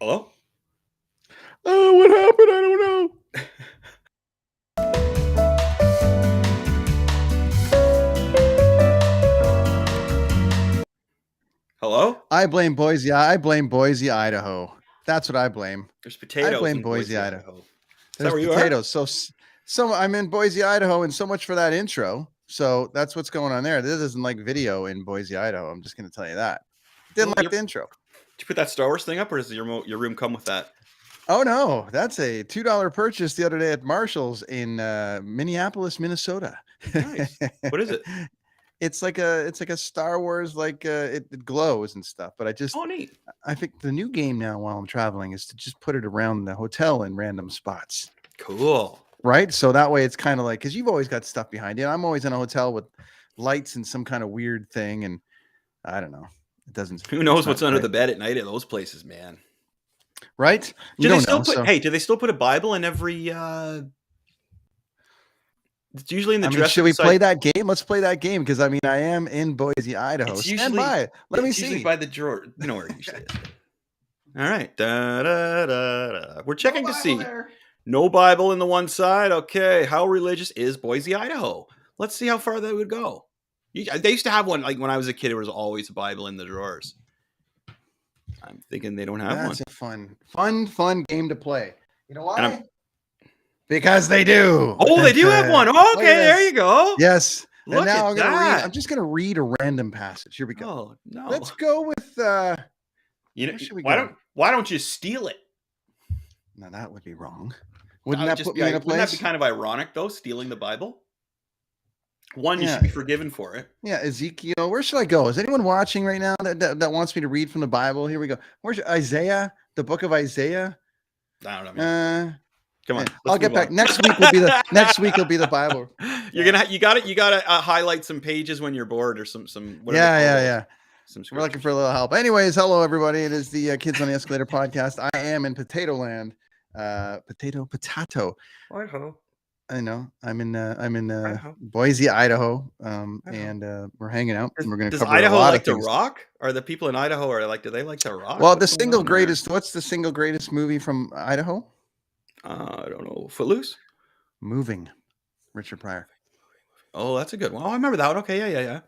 Hello? Oh, what happened? I don't know. Hello? I blame Boise. I blame Boise, Idaho. That's what I blame. There's I potatoes blame in Boise, Boise, Idaho. Idaho. Is that There's where you are? potatoes. So I'm in Boise, Idaho, and so much for that intro. So that's what's going on there. This isn't like video in Boise, Idaho. I'm just going to tell you that. Didn't like the intro. Did you put that Star Wars thing up, or does your room come with that? Oh no, that's a $2 purchase the other day at Marshall's in Minneapolis, Minnesota. Nice. What is it? It's like a Star Wars, like it glows and stuff. But Oh, neat. I think the new game now while I'm traveling is to just put it around the hotel in random spots. Cool. Right. So that way it's kind of like, because you've always got stuff behind you. I'm always in a hotel with lights and some kind of weird thing. And I don't know. It doesn't. Who knows what's under the bed at night at those places, man? Right. Do they still put? Hey, do they still put a Bible in every? It's usually in the dressing. Should we play that game? Let's play that game because I am in Boise, Idaho. It's usually, Stand by. Let me see. Usually by the drawer. You know where it usually is. All right. Da, da, da, da. We're checking to see. No Bible in the one side. Okay. How religious is Boise, Idaho? Let's see how far that would go. They used to have one. Like when I was a kid, there was always a Bible in the drawers. I'm thinking they don't have one. That's a fun game to play. You know why? Because they do. Oh, they do have one. Oh, okay, there you go. Yes. Look now at that. I'm just going to read a random passage. Here we go. Oh, no. Let's go with why don't you steal it? Now that would be wrong. Wouldn't that put me in a place? Wouldn't that be kind of ironic though, stealing the Bible? One, you should be forgiven for it. Yeah, Ezekiel. Where should I go? Is anyone watching right now that wants me to read from the Bible? Here we go. Where's Isaiah? The book of Isaiah? I don't know. Come on. I'll get back. Next week will be the Bible. You gotta highlight some pages when you're bored or some whatever. Yeah. We're looking for a little help. Anyways, hello everybody. It is the Kids on the Escalator podcast. I am in Potato Land. Potato. Idaho. I know. I'm in Boise, Idaho. And we're hanging out. And we're going to cover Idaho a lot like of to things. rock? Are the people in Idaho do they like to rock? Well, what's the single greatest movie from Idaho? I don't know. Footloose? Moving. Richard Pryor. Oh, that's a good one. Oh, I remember that one. Okay, yeah.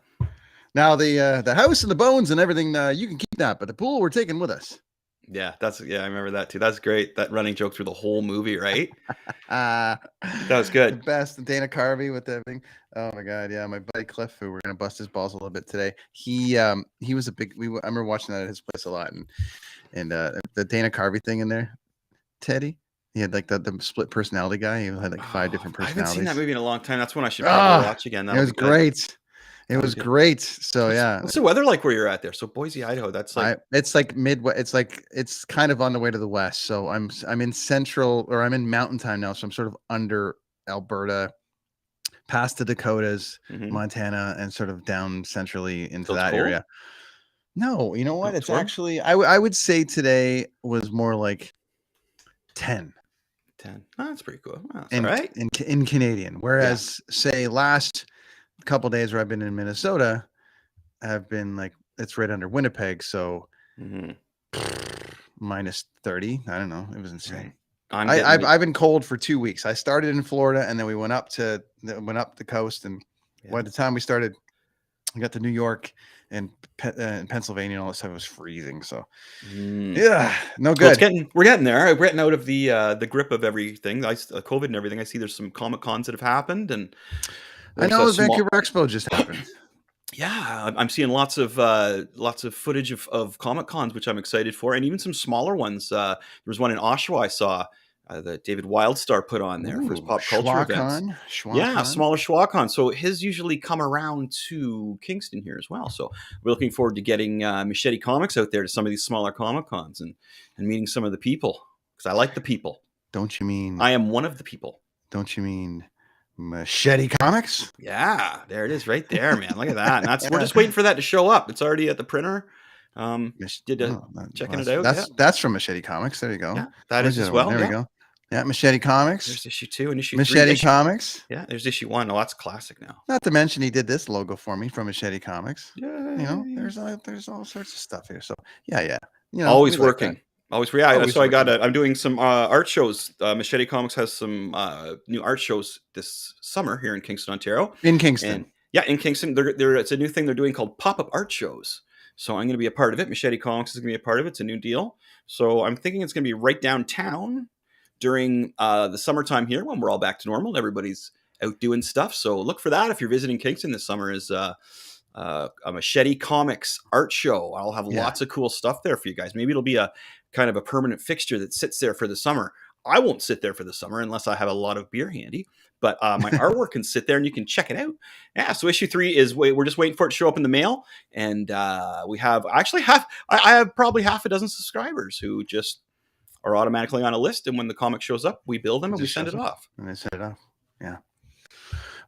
Now the house and the bones and everything, you can keep that, but the pool we're taking with us. Yeah, I remember that too. That's great. That running joke through the whole movie, right? That was good. The best. Dana Carvey with everything. Oh my god, yeah. My buddy Cliff, who we're gonna bust his balls a little bit today. He was a big. I remember watching that at his place a lot, and the Dana Carvey thing in there, Teddy. He had like the split personality guy. He had like 5 different personalities. I haven't seen that movie in a long time. That's one I should probably watch again. It was great. It was great. So yeah. What's the weather like where you're at there? So Boise, Idaho. That's like it's like Midwest. It's kind of on the way to the west. So I'm in central, or I'm in mountain time now. So I'm sort of under Alberta, past the Dakotas, Montana, and sort of down centrally into that area. No, you know what? It's actually I would say today was more like 10. Oh, that's pretty cool. Wow, all right. In Canadian. Whereas say last couple days where I've been in Minnesota have been like it's right under Winnipeg, so minus 30. I don't know. It was insane. I've been cold for 2 weeks. I started in Florida and then we went up the coast, and by the time we started, we got to New York and Pennsylvania and all that stuff. It was freezing. So yeah, no good. We're getting there. We're getting out of the grip of everything. COVID and everything. I see there's some Comic Cons that have happened, and I know the Vancouver Expo just happened. Yeah, I'm seeing lots of footage of Comic Cons, which I'm excited for, and even some smaller ones. There was one in Oshawa I saw that David Wildstar put on there for his pop culture events. Yeah, smaller SchwaCon. So his usually come around to Kingston here as well. So we're looking forward to getting Machete Comics out there to some of these smaller Comic Cons and meeting some of the people, because I like the people. Don't you mean? I am one of the people. Don't you mean Machete Comics? Yeah, there it is right there, man. Look at that. And we're just waiting for that to show up. It's already at the printer. Checking it out. That's from Machete Comics. There you go. Yeah, that is as well. There we go. Yeah, Machete Comics. There's issue 2 and issue 3. Machete Comics. Yeah, there's issue 1. Oh, that's classic now. Not to mention he did this logo for me from Machete Comics. Yeah. You know, there's all sorts of stuff here. So yeah. You know, always working. Always free. Yeah, Always so looking. I'm doing some art shows. Machete Comics has some new art shows this summer here in Kingston, Ontario. In Kingston. And yeah, in Kingston, it's a new thing they're doing called pop-up art shows. So I'm going to be a part of it. Machete Comics is going to be a part of it. It's a new deal. So I'm thinking it's going to be right downtown during the summertime here when we're all back to normal and everybody's out doing stuff. So look for that if you're visiting Kingston this summer. Is a Machete Comics art show. I'll have lots of cool stuff there for you guys. Maybe it'll be a kind of a permanent fixture that sits there for the summer. I won't sit there for the summer unless I have a lot of beer handy, but my artwork can sit there and you can check it out. Yeah. So issue 3 is we're just waiting for it to show up in the mail. And I have probably half a dozen subscribers who just are automatically on a list. And when the comic shows up, we bill them and we send it off. And they send it off. Yeah.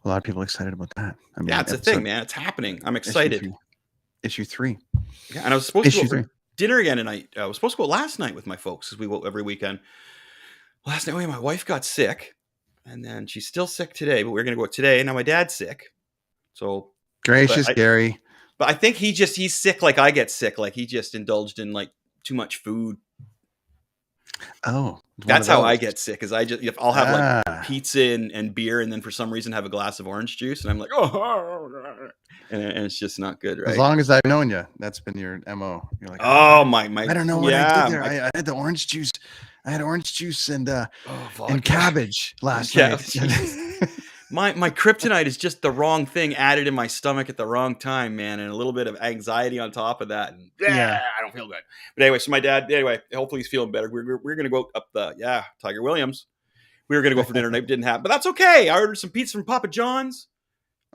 A lot of people excited about that. I mean, yeah, it's a thing, man. It's happening. I'm excited. Issue 3. Yeah, and I was supposed to go for dinner again tonight. I was supposed to go last night with my folks, because we go every weekend. Last night, my wife got sick, and then she's still sick today, but we're going to go today. Now my dad's sick. So gracious, Gary. But I think he's sick like I get sick. Like he just indulged in like too much food. Oh, that's how I get sick. Is I'll have like pizza and beer, and then for some reason have a glass of orange juice, and I'm like, and it's just not good, right? As long as I've known you, that's been your MO. You're like, my. I don't know what I did there. I had the orange juice. I had orange juice and cabbage last night. My kryptonite is just the wrong thing added in my stomach at the wrong time, man, and a little bit of anxiety on top of that. And I don't feel good. But anyway, so my dad, hopefully he's feeling better. We're going to go up Tiger Williams. We were going to go for dinner and it didn't happen, but that's okay. I ordered some pizza from Papa John's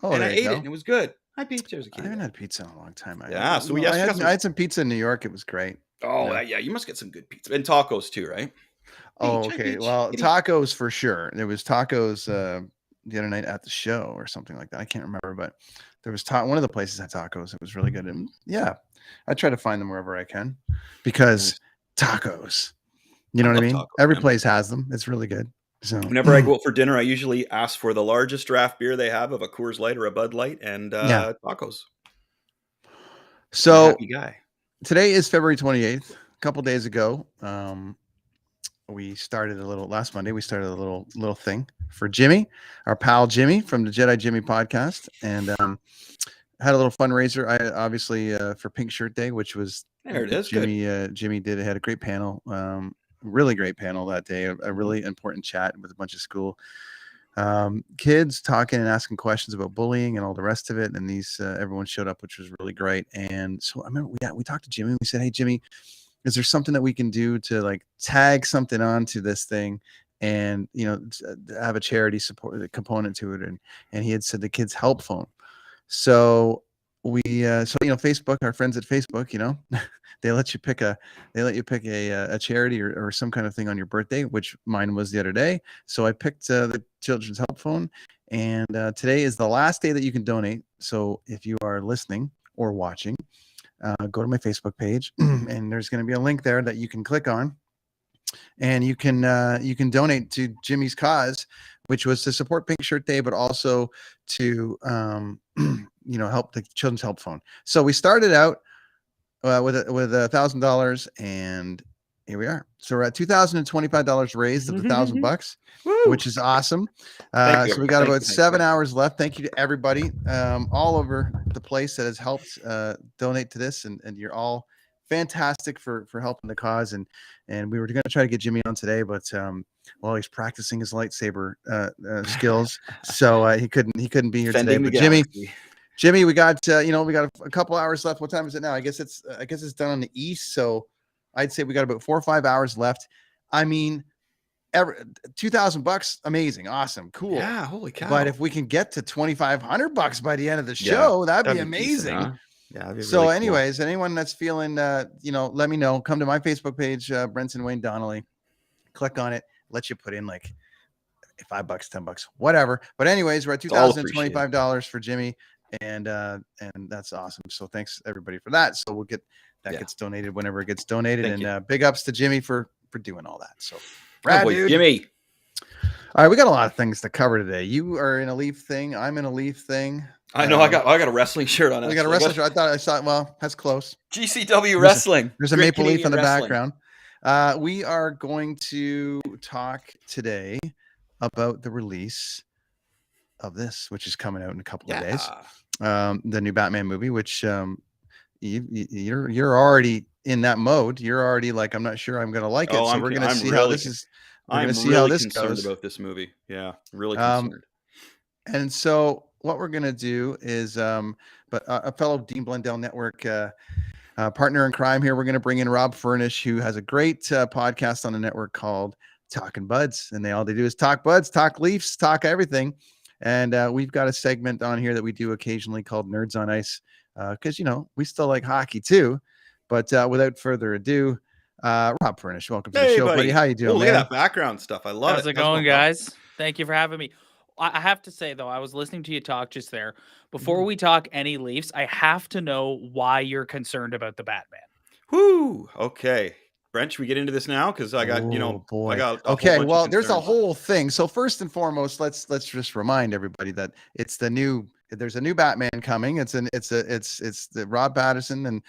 and I ate it and it was good. I had pizza as a kid. I haven't had pizza in a long time. I had some pizza in New York. It was great. Oh, yeah. You must get some good pizza and tacos too, right? Oh, okay. Well, tacos for sure. There was tacos the other night at the show or something like that. I can't remember, but there was one of the places had tacos. It was really good. And yeah, I try to find them wherever I can because tacos, you know what I mean? Tacos, every place has them. It's really good. So whenever I go out for dinner, I usually ask for the largest draft beer they have of a Coors Light or a Bud Light and tacos. So today is February 28th. A couple days ago, last Monday, we started a little thing for Jimmy, our pal Jimmy from the Jedi Jimmy podcast, and had a little fundraiser. I obviously for Pink Shirt Day, which was there it is. Jimmy had a great panel, really great panel that day. A really important chat with a bunch of school kids talking and asking questions about bullying and all the rest of it. And everyone showed up, which was really great. And so I remember we talked to Jimmy. We said, "Hey, Jimmy, is there something that we can do to like tag something onto this thing and, have a charity support component to it?" And he had said the kids help phone. So Facebook, our friends at Facebook, they let you pick a charity or some kind of thing on your birthday, which mine was the other day. So I picked the Children's Help Phone, and today is the last day that you can donate. So if you are listening or watching, go to my Facebook page and there's going to be a link there that you can click on, and you can donate to Jimmy's cause, which was to support Pink Shirt Day, but also to help the Children's Help Phone. So we started out with $1,000, and here we are. So we're at $2,025 raised of the $1,000, which is awesome. So we got about 7 hours left. Thank you to everybody all over the place that has helped donate to this, and you're all fantastic for helping the cause. And we were going to try to get Jimmy on today, but he's practicing his lightsaber skills, so he couldn't be here today. But Jimmy, we got a couple hours left. What time is it now? I guess it's done on the east, so I'd say we got about 4 or 5 hours left. I mean, $2,000, amazing, awesome, cool. Yeah, holy cow! But if we can get to $2,500 by the end of the show, that'd be amazing. Decent, huh? Yeah. So, really anyways, anyone that's feeling, let me know. Come to my Facebook page, Brenton Wayne Donnelly. Click on it. Let you put in like $5, $10, whatever. But anyways, we're at $2,025 for Jimmy, and that's awesome. So thanks everybody for that. So we'll get that gets donated whenever it gets donated. And big ups to Jimmy for doing all that. So, dude. Jimmy. All right, we got a lot of things to cover today. You are in a Leaf thing. I'm in a Leaf thing. I know. I got a wrestling shirt on. We got a wrestling shirt. I saw. Well, that's close. GCW wrestling. There's a Maple Leaf in the background. We are going to talk today about the release of this, which is coming out in a couple of days. The new Batman movie, which you're already in that mode. You're already like, I'm not sure I'm going to like it. So we're going to see how this is. We're going to see how this goes. About this movie. Yeah, really concerned. And so what we're going to do is, but a fellow Dean Blundell Network partner in crime here, we're going to bring in Rob Furnish, who has a great podcast on the network called Talkin Buds, and all they do is talk buds, talk Leafs, talk everything. And we've got a segment on here that we do occasionally called Nerds on Ice, because we still like hockey too. But without further ado, Rob Furnish, welcome to the show, buddy. How you doing? Look at that background stuff. I love it. How's it going, guys? Thank you for having me. I have to say, though, I was listening to you talk just there. Before we talk any Leafs, I have to know why you're concerned about the Batman. Whoo! Okay. Brent, should we get into this now? Because I got, I got okay. Well, there's a whole thing. So first and foremost, let's just remind everybody that there's a new Batman coming. It's the Rob Patterson and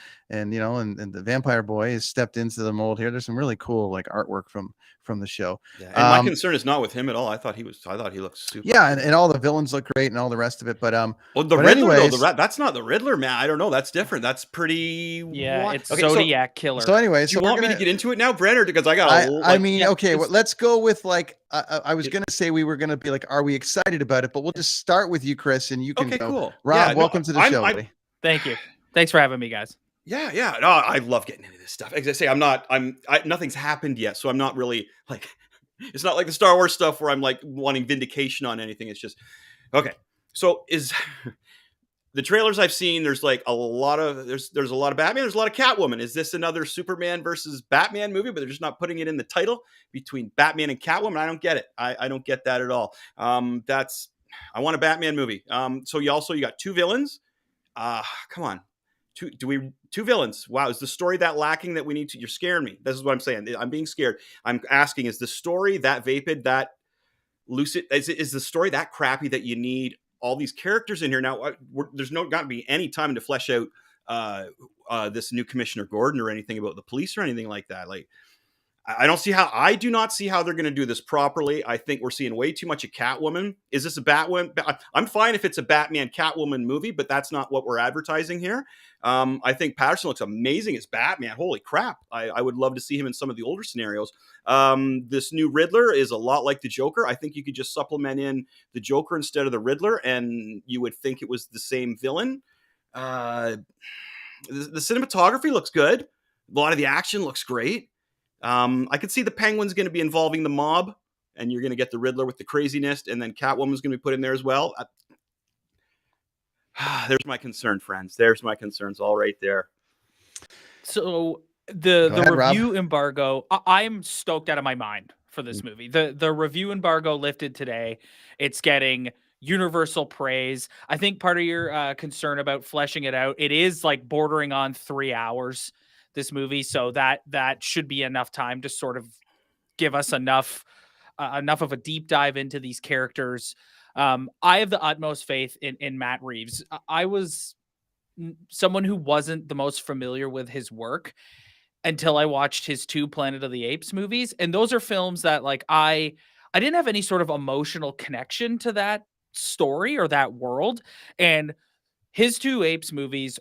the Vampire Boy has stepped into the mold here. There's some really cool artwork from the show. Yeah, and my concern is not with him at all. I thought he looked super. Yeah, and all the villains look great and all the rest of it. But the Riddler, that's not the Riddler, man. I don't know. That's different. That's pretty. Yeah, it's Zodiac Killer. So anyway, do you want me to get into it now, Brent, or because I got? Well, let's go with I was gonna say we were gonna be are we excited about it? But we'll just start with you, Chris, and you can go. Cool. Rob, welcome to the show, buddy. Thank you. Thanks for having me, guys. Yeah. No, I love getting into this stuff. As I say, nothing's happened yet, so I'm not really it's not like the Star Wars stuff where I'm wanting vindication on anything. It's just, okay. So the trailers I've seen, there's a lot of Batman, there's a lot of Catwoman. Is this another Superman versus Batman movie? But they're just not putting it in the title between Batman and Catwoman. I don't get it. I don't get that at all. I want a Batman movie. So you got two villains. Come on. Two villains. Wow, is the story that lacking that we need to? You're scaring me. This is what I'm saying. I'm being scared. I'm asking: is the story that vapid, that lucid? Is the story that crappy that you need all these characters in here? Now, there's not going to be any time to flesh out this new Commissioner Gordon or anything about the police or anything like that. I do not see how they're going to do this properly. I think we're seeing way too much of Catwoman. Is this a Batwoman? I'm fine if it's a Batman Catwoman movie, but that's not what we're advertising here. I think Patterson looks amazing as Batman. Holy crap. I would love to see him in some of the older scenarios. This new Riddler is a lot like the Joker. I think you could just supplement in the Joker instead of the Riddler, and you would think it was the same villain. The cinematography looks good. A lot of the action looks great. I could see the Penguin's going to be involving the mob, and you're going to get the Riddler with the craziness, and then Catwoman's going to be put in there as well. There's my concern, friends. There's my concerns all right there. So the review embargo, I'm stoked out of my mind for this movie. The review embargo lifted today. It's getting universal praise. I think part of your concern about fleshing it out, it is bordering on 3 hours. This movie, so that should be enough time to sort of give us enough of a deep dive into these characters. I have the utmost faith in Matt Reeves. I was someone who wasn't the most familiar with his work until I watched his 2 Planet of the Apes movies, and those are films that I didn't have any sort of emotional connection to that story or that world, and his 2 Apes movies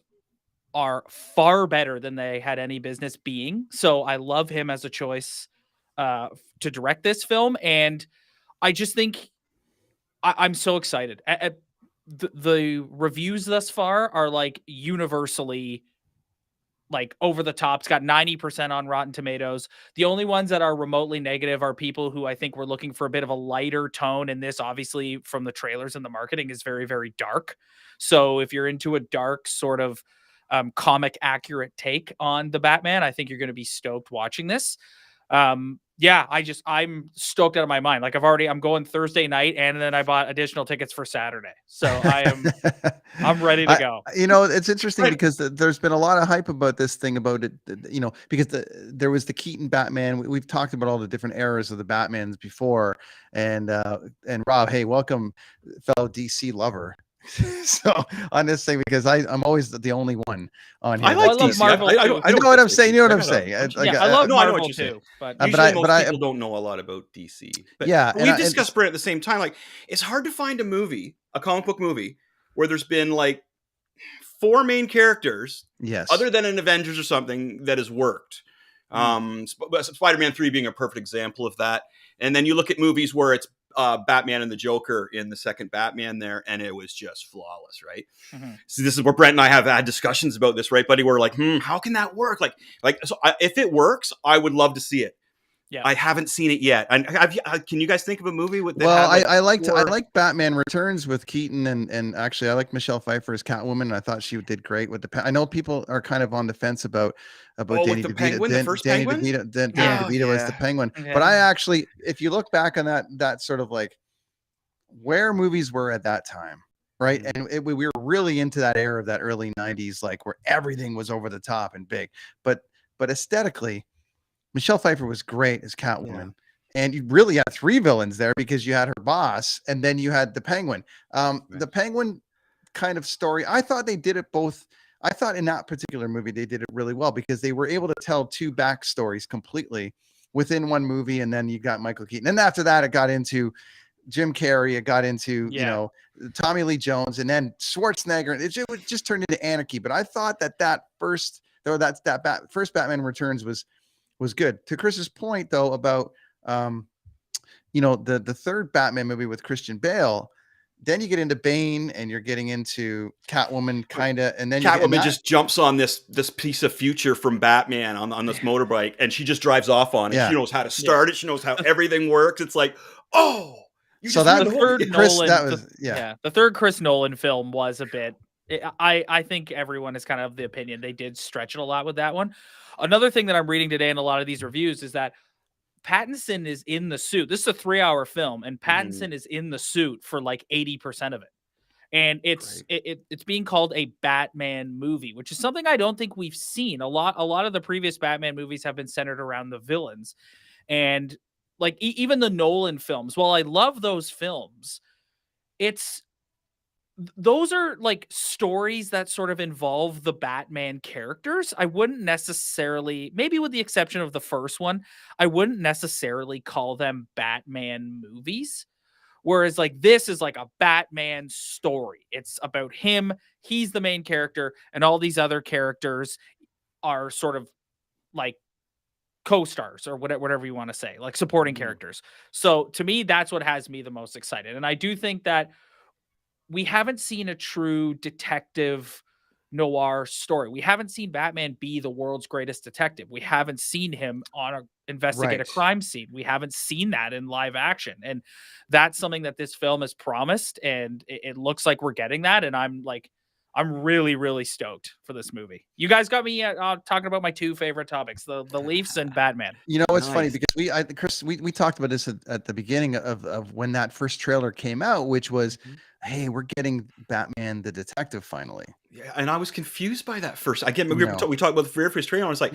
are far better than they had any business being. So I love him as a choice to direct this film. And I just think I'm so excited. The reviews thus far are universally over the top. It's got 90% on Rotten Tomatoes. The only ones that are remotely negative are people who I think were looking for a bit of a lighter tone. And this, obviously, from the trailers and the marketing, is very, very dark. So if you're into a dark sort of comic accurate take on the Batman, I think you're going to be stoked watching this. I'm stoked out of my mind. I'm going Thursday night, and then I bought additional tickets for Saturday. So I'm ready to go. It's interesting because there's been a lot of hype about this thing about it, because there was the Keaton Batman. We've talked about all the different eras of the Batmans before, and Rob, hey, welcome, fellow DC lover. So on this thing, because I'm always the only one on here. I like love DC. Marvel I too. don't You know what I'm disagree. saying? You know what I I'm got saying? I love no, I know what Marvel you're saying. too, but Usually but most people don't know a lot about DC. But yeah, we've discussed Brent at the same time. Like, it's hard to find a movie, a comic book movie, where there's been like 4 main characters, yes, other than an Avengers or something, that has worked. Spider-Man 3 being a perfect example of that. And then you look at movies where it's Batman and the Joker in the second Batman there, and it was just flawless, right? So this is where Brent and I have had discussions about this, right, buddy? We're like, how can that work? If it works, I would love to see it. Yeah, I haven't seen it yet. And can you guys think of a movie with that? Well, I like Batman Returns with Keaton and actually I like Michelle Pfeiffer as Catwoman. And I thought she did great with I know people are kind of on the fence about Danny DeVito. Penguin, the first Danny Penguin? DeVito as the Penguin. Yeah. But I actually, if you look back on that sort of like where movies were at that time, right? And we were really into that era of that early 90s, like where everything was over the top and big. But aesthetically, Michelle Pfeiffer was great as Catwoman. And you really had 3 villains there because you had her boss and then you had the Penguin. The Penguin kind of story, I thought they did it both. I thought in that particular movie, they did it really well because they were able to tell 2 backstories completely within one movie. And then you got Michael Keaton. And after that, it got into Jim Carrey. It got into, Tommy Lee Jones and then Schwarzenegger. It just turned into anarchy. But I thought that first Batman Returns was good. To Chris's point, though, about the third Batman movie with Christian Bale, then you get into Bane and you're getting into Catwoman, kind of, and then Catwoman just jumps on this piece of future from Batman on this motorbike, and she just drives off on it. Yeah. She knows how to start it. She knows how everything works. It's like, the third Chris Nolan film was a bit. I think everyone is kind of the opinion they did stretch it a lot with that one. Another thing that I'm reading today in a lot of these reviews is that Pattinson is in the suit. This is a 3-hour film, and Pattinson is in the suit for like 80% of it. And it's being called a Batman movie, which is something I don't think we've seen. A lot of the previous Batman movies have been centered around the villains. And like even the Nolan films, while I love those films, those are like stories that sort of involve the Batman characters. I wouldn't necessarily, maybe with the exception of the first one, I wouldn't necessarily call them Batman movies. Whereas like this is like a Batman story. It's about him. He's the main character, and all these other characters are sort of like co-stars or whatever you want to say, like supporting characters. So to me, that's what has me the most excited. And I do think that we haven't seen a true detective noir story. We haven't seen Batman be the world's greatest detective. We haven't seen him investigate a crime scene. We haven't seen that in live action. And that's something that this film has promised. And it looks like we're getting that. And I'm really, really stoked for this movie. You guys got me talking about my 2 favorite topics, the Leafs and Batman. You know, it's funny because Chris, we talked about this at the beginning of when that first trailer came out, which was, hey, we're getting Batman the detective finally. Yeah, and I was confused by that first. Again, we talked about the very first trailer. I was like,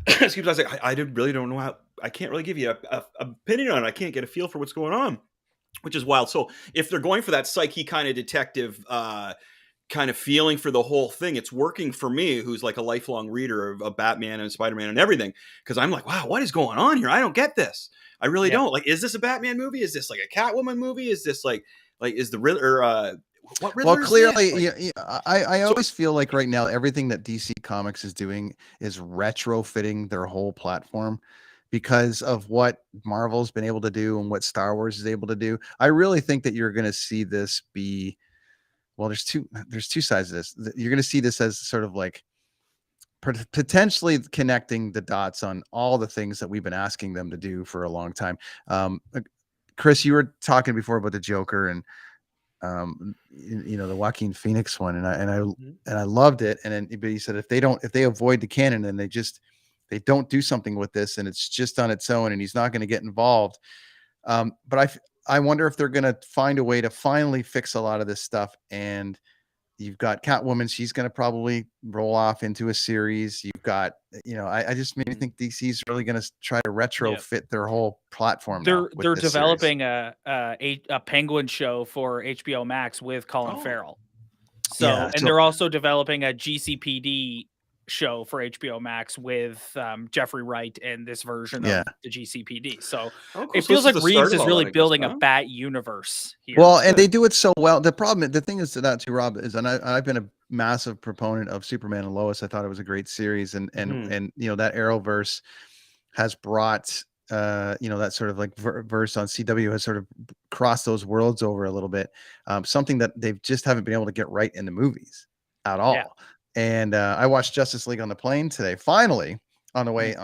excuse me, I was like, I really don't know how. I can't really give you a opinion on it. I can't get a feel for what's going on, which is wild. So if they're going for that psyche kind of detective kind of feeling for the whole thing, it's working for me, who's like a lifelong reader of Batman and Spider-Man and everything, because I'm like, wow, what is going on here? I don't get this. I really don't. Like, is this a Batman movie? Is this like a Catwoman movie? Is this like is the Riddler? What Riddler? Well, clearly, I always feel like right now everything that DC Comics is doing is retrofitting their whole platform because of what Marvel's been able to do and what Star Wars is able to do. I really think that you're going to see this be. Well, there's two sides of this. You're going to see this as sort of like potentially connecting the dots on all the things that we've been asking them to do for a long time. Chris, you were talking before about the Joker and the Joaquin Phoenix one, and I loved it. But he said if they avoid the canon and they don't do something with this and it's just on its own and he's not going to get involved. But I wonder if they're going to find a way to finally fix a lot of this stuff. And you've got Catwoman. She's going to probably roll off into a series. You've got, I just maybe think DC's really going to try to retrofit their whole platform. They're developing a Penguin show for HBO Max with Colin Farrell. So, and they're also developing a GCPD show for HBO Max with Jeffrey Wright and this version of the GCPD. So it feels like Reeves is really building a Bat universe here. Well, and they do it so well. The thing is to that too, Rob, is, and I've been a massive proponent of Superman and Lois. I thought it was a great series, and you know, that Arrowverse has brought you know, that sort of like verse on CW has sort of crossed those worlds over a little bit. Something that they just haven't been able to get right in the movies at all. And I watched Justice League on the plane today. Finally, on the way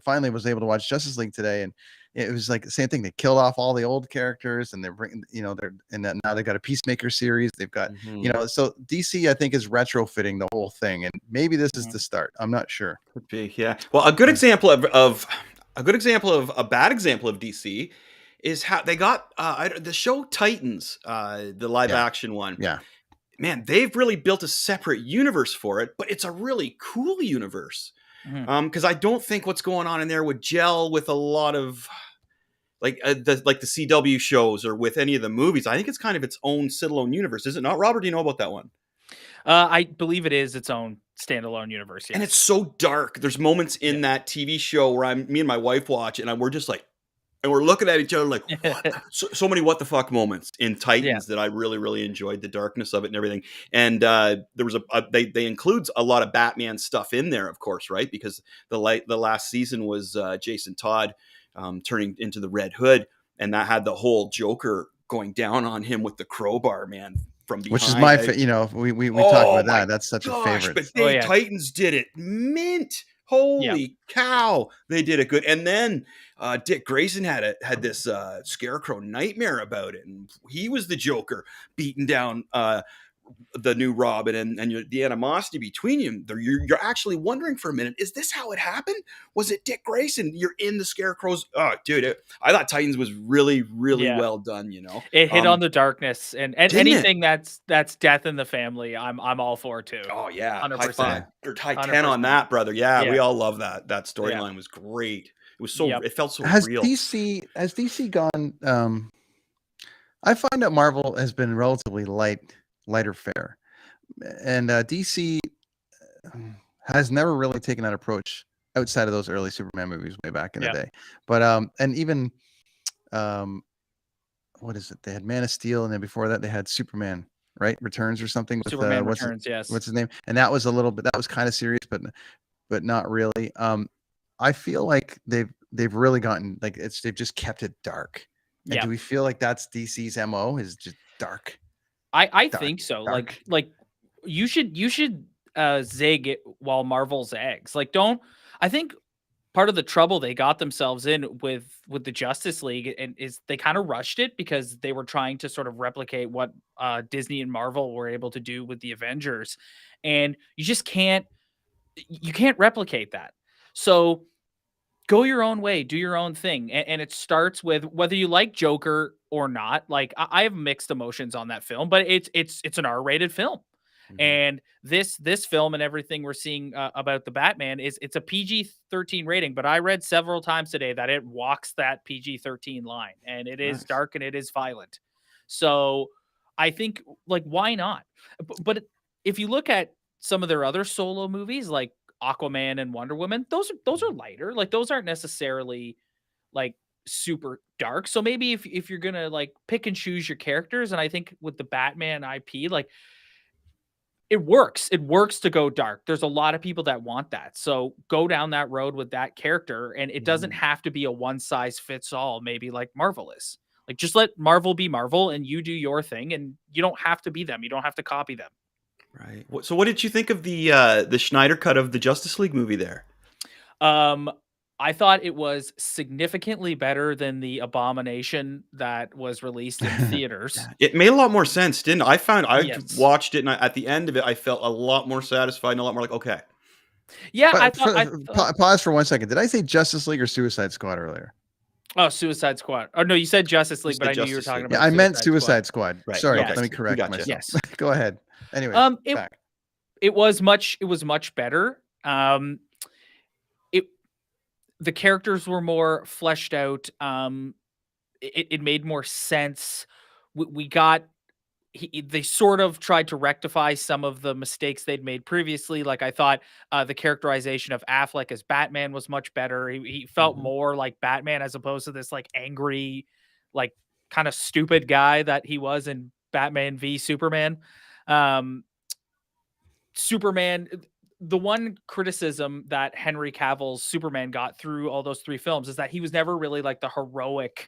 finally was able to watch Justice League today, and it was like the same thing. They killed off all the old characters, and they're bringing, you know, now they've got a Peacemaker series. They've got, you know, so DC I think is retrofitting the whole thing, and maybe this is the start. I'm not sure. Could be, yeah. Well, a good example of a bad example of DC is how they got the show Titans, the live action one. Yeah. Man, they've really built a separate universe for it, but it's a really cool universe. Because I don't think what's going on in there would gel with a lot of the CW shows or with any of the movies. I think it's kind of its own standalone universe, is it not, Robert? Do you know about that one? I believe it is its own standalone universe. Yes. And it's so dark. There's moments in that TV show where me and my wife watch, and we're just like, and we're looking at each other like, what? so many what the fuck moments in Titans that I really, really enjoyed, the darkness of it and everything. And there was they includes a lot of Batman stuff in there, of course, right? Because the last season was Jason Todd turning into the Red Hood, and that had the whole Joker going down on him with the crowbar, man. From behind. Which is my, you know, we talk about that. That's such a favorite. But Titans did it mint. Holy cow, they did it good. And then Dick Grayson had this Scarecrow nightmare about it, and he was the Joker beating down the new Robin, and the animosity between you. You're actually wondering for a minute, is this how it happened? Was it Dick Grayson? You're in the Scarecrow's. Oh, dude, I thought Titans was really, really well done. You know, it hit on the darkness, and anything that's death in the family, I'm all for too. Oh yeah, 100%. High 5 or high 10 on that, brother. Yeah, we all love that. That storyline was great. It was so. It felt so real. Has DC gone? I find that Marvel has been relatively lighter fare, and DC has never really taken that approach outside of those early Superman movies way back in the day. But and even what is it? They had Man of Steel, and then before that they had Superman, right? Returns or something. With, Superman Returns, what's his name? And that was a little bit. That was kind of serious, but not really. I feel like they've really gotten like they've just kept it dark. And do we feel like that's DC's MO, is just dark? I think so. Dark. Like you should zig it while Marvel zags. Like I think part of the trouble they got themselves in with the Justice League and is they kind of rushed it because they were trying to sort of replicate what Disney and Marvel were able to do with the Avengers, and you just can't replicate that. So go your own way, do your own thing. And it starts with whether you like Joker or not. Like I have mixed emotions on that film, but it's an R-rated film. Mm-hmm. And this film and everything we're seeing about the Batman it's a PG-13 rating, but I read several times today that it walks that PG-13 line, and it is dark and it is violent. So I think, like, why not? But if you look at some of their other solo movies, like Aquaman and Wonder Woman, those are lighter. Like those aren't necessarily like super dark. So maybe if you're gonna like pick and choose your characters, and I think with the Batman IP, like it works to go dark. There's a lot of people that want that, so go down that road with that character, and it doesn't have to be a one size fits all. Maybe like Marvel is. Like just let Marvel be Marvel, and you do your thing, and you don't have to be them. You don't have to copy them. Right. So what did you think of the Schneider cut of the Justice League movie there? I thought it was significantly better than the abomination that was released in theaters. It made a lot more sense, didn't it? I watched it, and at the end of it, I felt a lot more satisfied and a lot more like, okay. Yeah, pause for 1 second. Did I say Justice League or Suicide Squad earlier? Oh, Suicide Squad. Oh, no, you said Justice League, but I knew you were talking about I meant Suicide Squad. Right. Sorry, yes. Let me correct myself. Yes. Go ahead. Anyway, it was much better. The characters were more fleshed out. It made more sense. We got they sort of tried to rectify some of the mistakes they'd made previously. Like I thought the characterization of Affleck as Batman was much better. He felt more like Batman as opposed to this like angry, like kind of stupid guy that he was in Batman v Superman. Superman, the one criticism that Henry Cavill's Superman got through all those 3 films is that he was never really like the heroic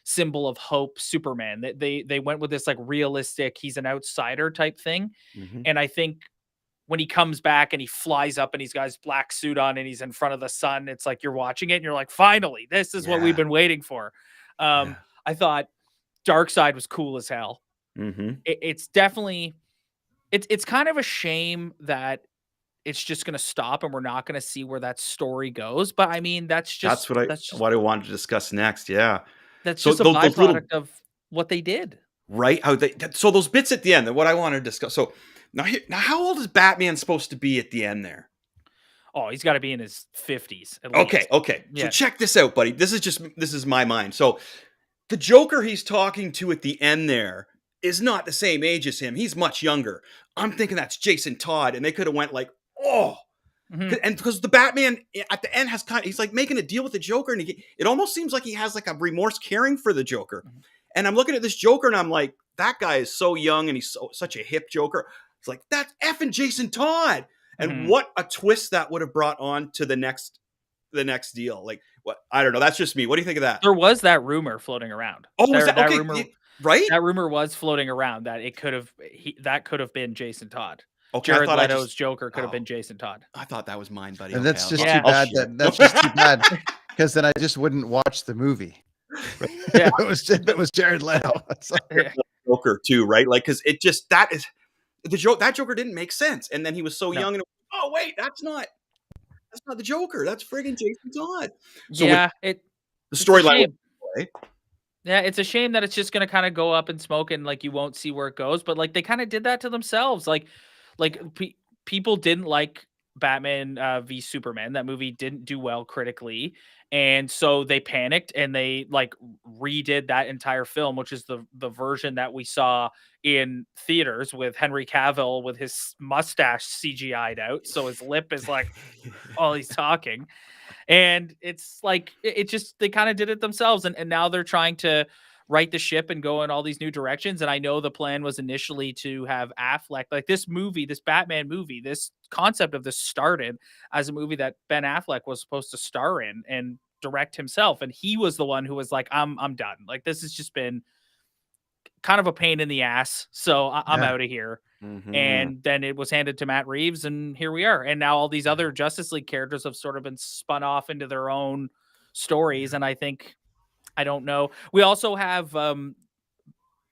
symbol of hope Superman. They went with this like realistic, he's an outsider type thing. And I think when he comes back and he flies up and he's got his black suit on and he's in front of the sun, it's like you're watching it and you're like, finally, this is what we've been waiting for. I thought Darkseid was cool as hell. It's definitely, it's kind of a shame that it's just going to stop and we're not going to see where that story goes. But I mean, that's what I wanted to discuss next. Yeah. That's just a byproduct of what they did. Right. So those bits at the end, what I wanted to discuss. So now how old is Batman supposed to be at the end there? Oh, he's got to be in his 50s. At least. Okay. Yeah. So check this out, buddy. This is my mind. So the Joker he's talking to at the end there is not the same age as him. He's much younger. I'm thinking that's Jason Todd, and they could have went like, and because the Batman at the end he's like making a deal with the Joker, and it almost seems like he has like a remorse caring for the Joker. And I'm looking at this Joker and I'm like, that guy is so young and he's such a hip Joker. It's like, that's effing Jason Todd. And what a twist that would have brought on to the next deal. Like, what? I don't know. That's just me. What do you think of that? There was that rumor floating around. Oh, was that okay? Rumor, right? That rumor was floating around that it could have been Jason Todd. Okay, Jared Leto's Joker could have been Jason Todd. I thought that was mine, buddy. And that's just too bad. That's just too bad because then I just wouldn't watch the movie. Yeah, it was Jared Leto. Joker too, right? Like, because it just that Joker didn't make sense, and then he was so young, and oh wait, that's not the Joker. That's friggin' Jason Todd. So the storyline. Yeah, it's a shame that it's just going to kind of go up in smoke and like you won't see where it goes. But like they kind of did that to themselves. Like people didn't like Batman v Superman. That movie didn't do well critically, and so they panicked and they like redid that entire film, which is the version that we saw in theaters with Henry Cavill with his mustache CGI'd out, so his lip is like all he's talking. And it's like they kind of did it themselves, and now they're trying to right the ship and go in all these new directions. And I know the plan was initially to have Affleck, like this Batman movie, this concept of this started as a movie that Ben Affleck was supposed to star in and direct himself, and he was the one who was like, I'm done. Like this has just been kind of a pain in the ass, so I'm out of here. And then it was handed to Matt Reeves, and here we are. And now all these other Justice League characters have sort of been spun off into their own stories. And I don't know. We also have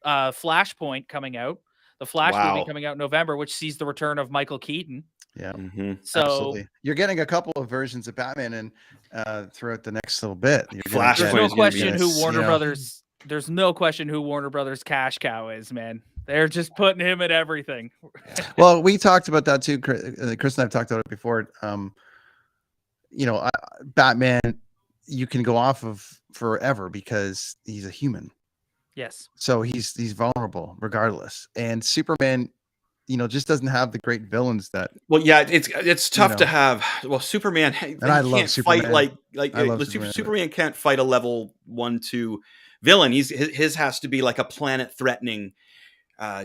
Flashpoint coming out, the Flash movie coming out in November, which sees the return of Michael Keaton. Yeah. So absolutely. You're getting a couple of versions of Batman and throughout the next little bit. There's no question who Warner Brothers. There's no question who Warner Brothers cash cow is, man. They're just putting him in everything. Well, we talked about that too. Chris and I've talked about it before. Batman, you can go off of forever because he's a human. Yes. So he's vulnerable regardless. And Superman, just doesn't have the great villains that. Well, yeah, it's tough to have. Well, Superman, and I love Superman. Fight Superman can't fight a level 1-2 villain. His has to be like a planet-threatening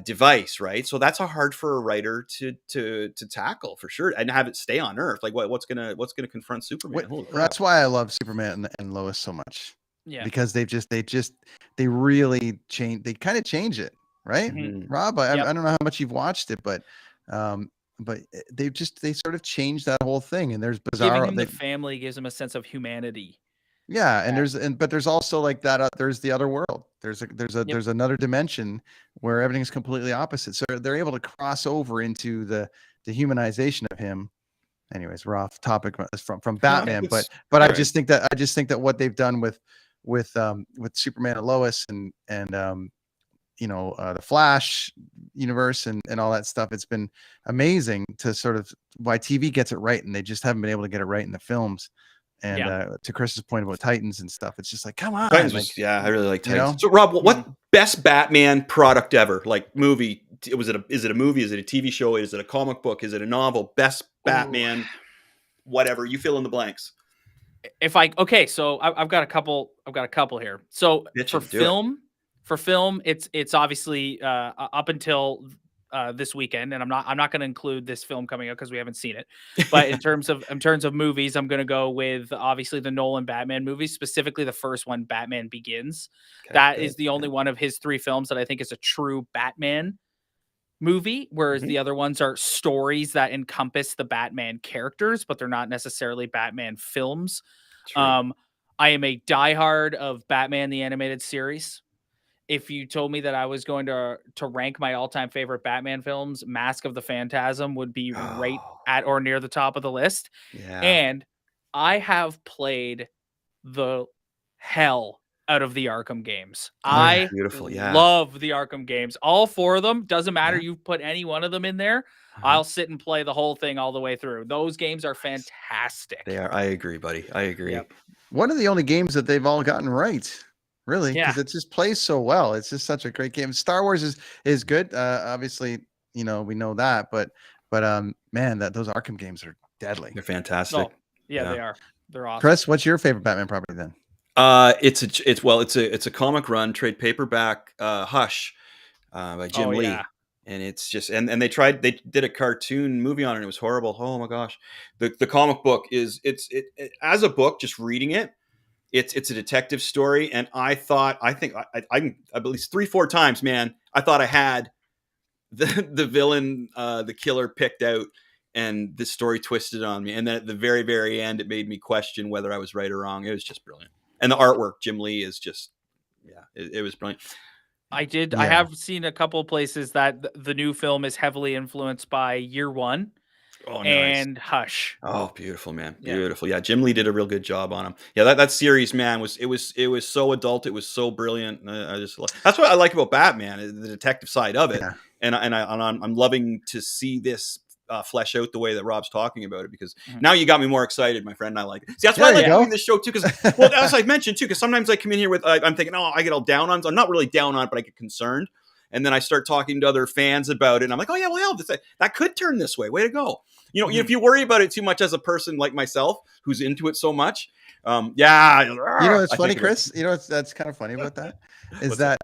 device, right? So that's hard for a writer to tackle for sure, and have it stay on Earth. Like what's gonna confront Superman? That's why I love Superman and Lois so much. Yeah, because they really change. They kind of change it, right? Rob, I don't know how much you've watched it, but they sort of changed that whole thing. And there's bizarre. Giving him the family gives him a sense of humanity. Yeah, and but there's also like that. There's the other world. There's another dimension where everything's completely opposite. So they're able to cross over into the humanization of him. Anyways, we're off topic from Batman, but I just think that what they've done with Superman and Lois and the Flash universe and all that stuff, it's been amazing to sort of why TV gets it right, and they just haven't been able to get it right in the films. And to Chris's point about Titans and stuff, it's just like, come on. Titans was, I really like Titans. So Rob, what best Batman product ever? Like movie? Is it a movie? Is it a TV show? Is it a comic book? Is it a novel? Best Batman, whatever. You fill in the blanks. So I've got a couple here. So for film, it's obviously up until this weekend, and I'm not going to include this film coming out because we haven't seen it. But in terms of movies, I'm going to go with obviously the Nolan Batman movies, specifically the first one, Batman Begins. That is the only one of his 3 films that I think is a true Batman movie, whereas the other ones are stories that encompass the Batman characters, but they're not necessarily Batman films. True. I am a diehard of Batman the Animated Series. If you told me that I was going to rank my all-time favorite Batman films, Mask of the Phantasm would be right at or near the top of the list. Yeah. And I have played the hell out of the Arkham games. I love the Arkham games. All 4 of them. Doesn't matter. You put any one of them in there. I'll sit and play the whole thing all the way through. Those games are fantastic. They are. I agree, buddy. I agree. Yep. One of the only games that they've all gotten right. Really, because it just plays so well. It's just such a great game. Star Wars is good. Obviously, we know that, but man, those Arkham games are deadly. They're fantastic. Oh, yeah, they are. They're awesome. Chris, what's your favorite Batman property then? It's a comic run trade paperback, Hush, by Jim Lee, and it's just and they did a cartoon movie on it. And it was horrible. Oh my gosh, the comic book is it as a book. Just reading it. It's a detective story, and I think at least 3-4 times, man, I thought I had the villain, the killer picked out, and this story twisted on me. And then at the very, very end, it made me question whether I was right or wrong. It was just brilliant. And the artwork, Jim Lee, is just, it was brilliant. I have seen a couple of places that the new film is heavily influenced by Year One. Oh, nice. And Hush. Oh, beautiful, man. Beautiful. Yeah, Jim Lee did a real good job on him. Yeah, that series, man, was so adult. It was so brilliant. That's what I like about Batman, the detective side of it. Yeah. And I'm loving to see this flesh out the way that Rob's talking about it, because now you got me more excited, my friend. And I like it. See, that's why I like doing this show too, because as I mentioned too, because sometimes I come in here with I'm thinking, I get all down on it. I'm not really down on it, but I get concerned. And then I start talking to other fans about it, and I'm like, that could turn this way. Way to go. If you worry about it too much as a person like myself, who's into it so much, it's funny, Chris. That's kind of funny about that is that.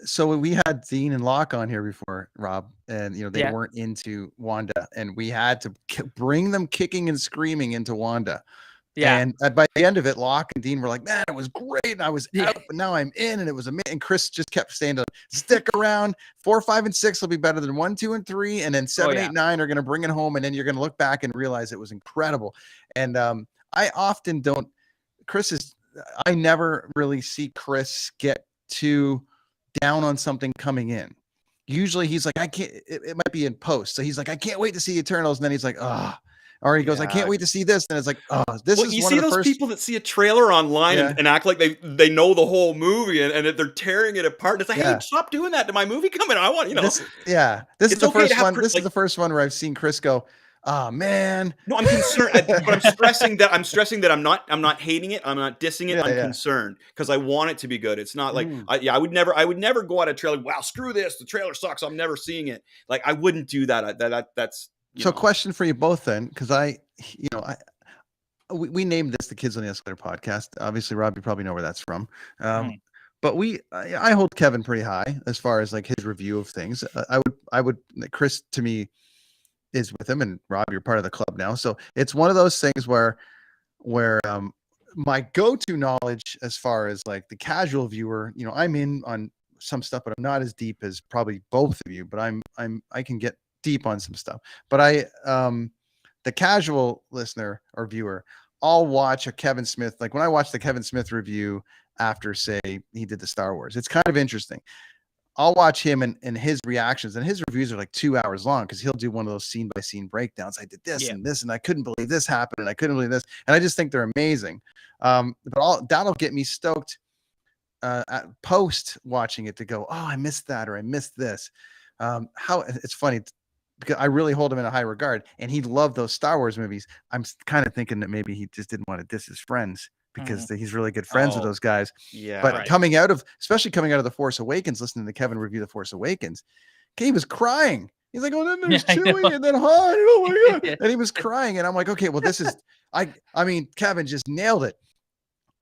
So we had Dean and Locke on here before, Rob, and they weren't into Wanda, and we had to bring them kicking and screaming into Wanda. Yeah. And by the end of it, Locke and Dean were like, man, it was great. And I was out, but now I'm in, and it was amazing. And Chris just kept saying to stick around. 4, 5, and 6 will be better than 1, 2, and 3. And then 7, 8, 9 are going to bring it home. And then you're going to look back and realize it was incredible. And I often don't, I never really see Chris get too down on something coming in. Usually he's like, I can't, it might be in post. So he's like, I can't wait to see Eternals. And then he's like, or he goes, I can't wait to see this. And it's like, this is you one see of the those first people that see a trailer online and act like they know the whole movie and they're tearing it apart. It's like, hey, stop doing that to my movie coming. I want, This is the first one. This is the first one where I've seen Chris go, oh man. No, I'm concerned, but I'm stressing that I'm not hating it. I'm not dissing it. I'm concerned because I want it to be good. It's not like, I would never go out a trailer. Wow, screw this. The trailer sucks. I'm never seeing it. Like I wouldn't do that. That's. Question for you both then, because we named this the Kids on the Escalator podcast. Obviously, Rob, you probably know where that's from. But I hold Kevin pretty high as far as like his review of things. I would Chris to me is with him, and Rob, you're part of the club now. So it's one of those things where my go-to knowledge as far as like the casual viewer, I'm in on some stuff, but I'm not as deep as probably both of you, but I can get deep on some stuff. But the casual listener or viewer, I'll watch a Kevin Smith. Like when I watch the Kevin Smith review after, say, he did the Star Wars, it's kind of interesting. I'll watch him and his reactions, and his reviews are like 2 hours long because he'll do one of those scene by scene breakdowns. I did this and this, and I couldn't believe this happened, and I couldn't believe this, and I just think they're amazing. But that'll get me stoked at post watching it to go, I missed that or I missed this. How it's funny because I really hold him in a high regard, and he loved those Star Wars movies. I'm kind of thinking that maybe he just didn't want to diss his friends because he's really good friends with those guys. Yeah. But especially coming out of The Force Awakens, listening to Kevin review The Force Awakens, he was crying. He's like, oh, then there's Chewie and then Han. Oh my God. And he was crying. And I'm like, okay, well, this is, I mean, Kevin just nailed it.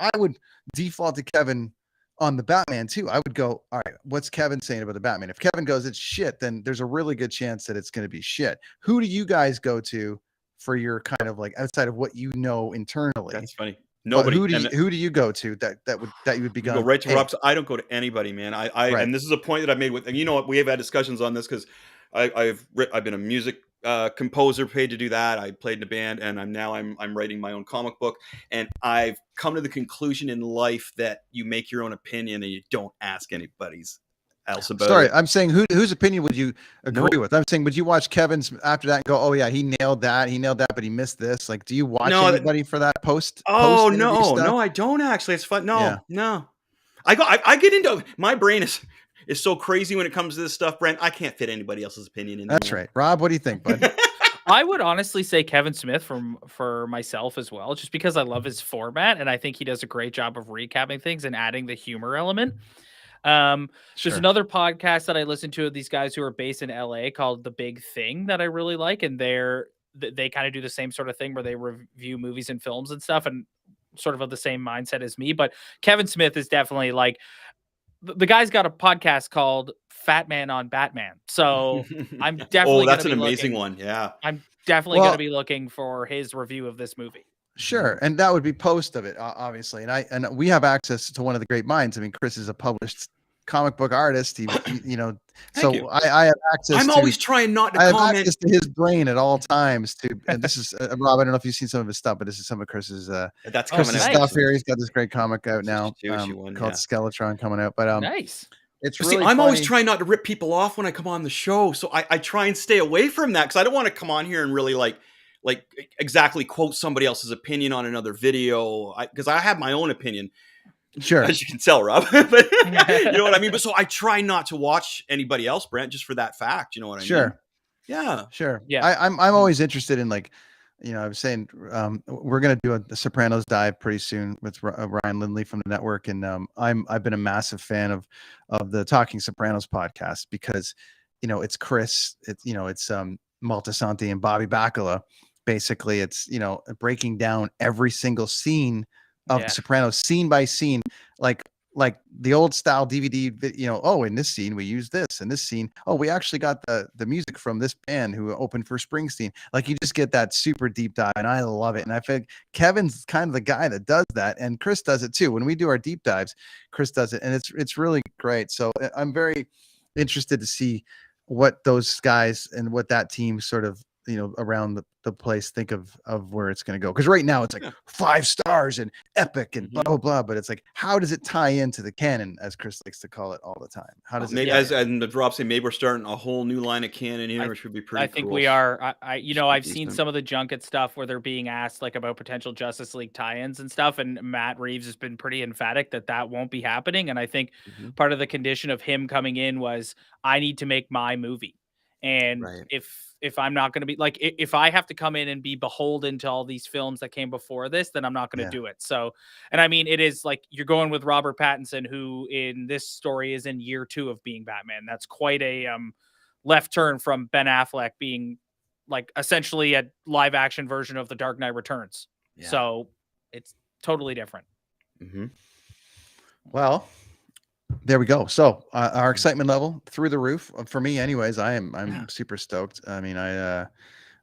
I would default to Kevin on the Batman too. I would go, all right, what's Kevin saying about the Batman? If Kevin goes, it's shit, then there's a really good chance that it's going to be shit. Who do you guys go to for your kind of like outside of what you know internally? That's funny. Nobody. Who do you go to that you would be going? Go right to Rob. I don't go to anybody, man. And this is a point that I made with, and you know what, we have had discussions on this because I've been a music composer, paid to do that. I played in a band, and I'm writing my own comic book. And I've come to the conclusion in life that you make your own opinion and you don't ask anybody's else about it. Sorry, I'm saying whose opinion would you agree with? I'm saying, would you watch Kevin's after that and go, oh yeah, he nailed that, but he missed this? Like, do you watch anybody for that post? Oh no, I don't actually. It's fun. No. I get into, my brain is so crazy when it comes to this stuff, Brent. I can't fit anybody else's opinion in. That's right. Rob, what do you think, bud? I would honestly say Kevin Smith for myself as well, just because I love his format and I think he does a great job of recapping things and adding the humor element. There's another podcast that I listen to of these guys who are based in LA called The Big Thing that I really like, and they kind of do the same sort of thing where they review movies and films and stuff, and sort of the same mindset as me. But Kevin Smith is definitely like, the guy's got a podcast called Fat Man on Batman. So I'm definitely that's an amazing one. Yeah. I'm definitely going to be looking for his review of this movie. Sure. And that would be post of it, obviously. And we have access to one of the great minds. I mean, Chris is a published comic book artist. He so I have access. I'm always trying not to comment. I have access to his brain at all all and this is Rob. I don't know if you've seen some of his stuff, but this is some of Chris's stuff here. He's got this great comic out now called Skeletron coming out. But nice. It's really I'm always trying not to rip people off when I come on the show, so I try and stay away from that because I don't want to come on here and really like exactly quote somebody else's opinion on another video, because I have my own opinion. Sure, as you can tell, Rob. But you know what I mean. But so I try not to watch anybody else, Brent, just for that fact. You know what I mean? Yeah, sure. Yeah, I'm always interested in, like, I was saying, we're gonna do a Sopranos dive pretty soon with Ryan Lindley from the network, and I've been a massive fan of the Talking Sopranos podcast because it's Chris, it's Maltasanti and Bobby Bacala. Basically, it's breaking down every single scene of Sopranos, scene by scene, like the old style DVD. Oh, in this scene we use this, in this scene, oh, we actually got the music from this band who opened for Springsteen. Like, you just get that super deep dive, and I love it. And I feel like Kevin's kind of the guy that does that, and Chris does it too. When we do our deep dives, Chris does it, and it's really great. So I'm very interested to see what those guys and what that team sort of around the place think of where it's going to go, because right now it's like 5 stars and epic and blah blah blah, but it's like, how does it tie into the canon, as Chris likes to call it all the time? How does maybe, and Rob say, maybe we're starting a whole new line of canon here, which would be pretty cool. I think we are. I've seen some of the junket stuff where they're being asked like about potential Justice League tie-ins and stuff, and Matt Reeves has been pretty emphatic that won't be happening. And I think part of the condition of him coming in was, I need to make my movie. And if I'm not going to be like, if I have to come in and be beholden to all these films that came before this, then I'm not going to do it. So, and I mean, it is like, you're going with Robert Pattinson, who in this story is in year 2 of being Batman. That's quite a left turn from Ben Affleck being like essentially a live action version of The Dark Knight Returns. Yeah. So it's totally different. Well, there we go. So our excitement level through the roof for me, anyways. I'm super stoked. I mean, I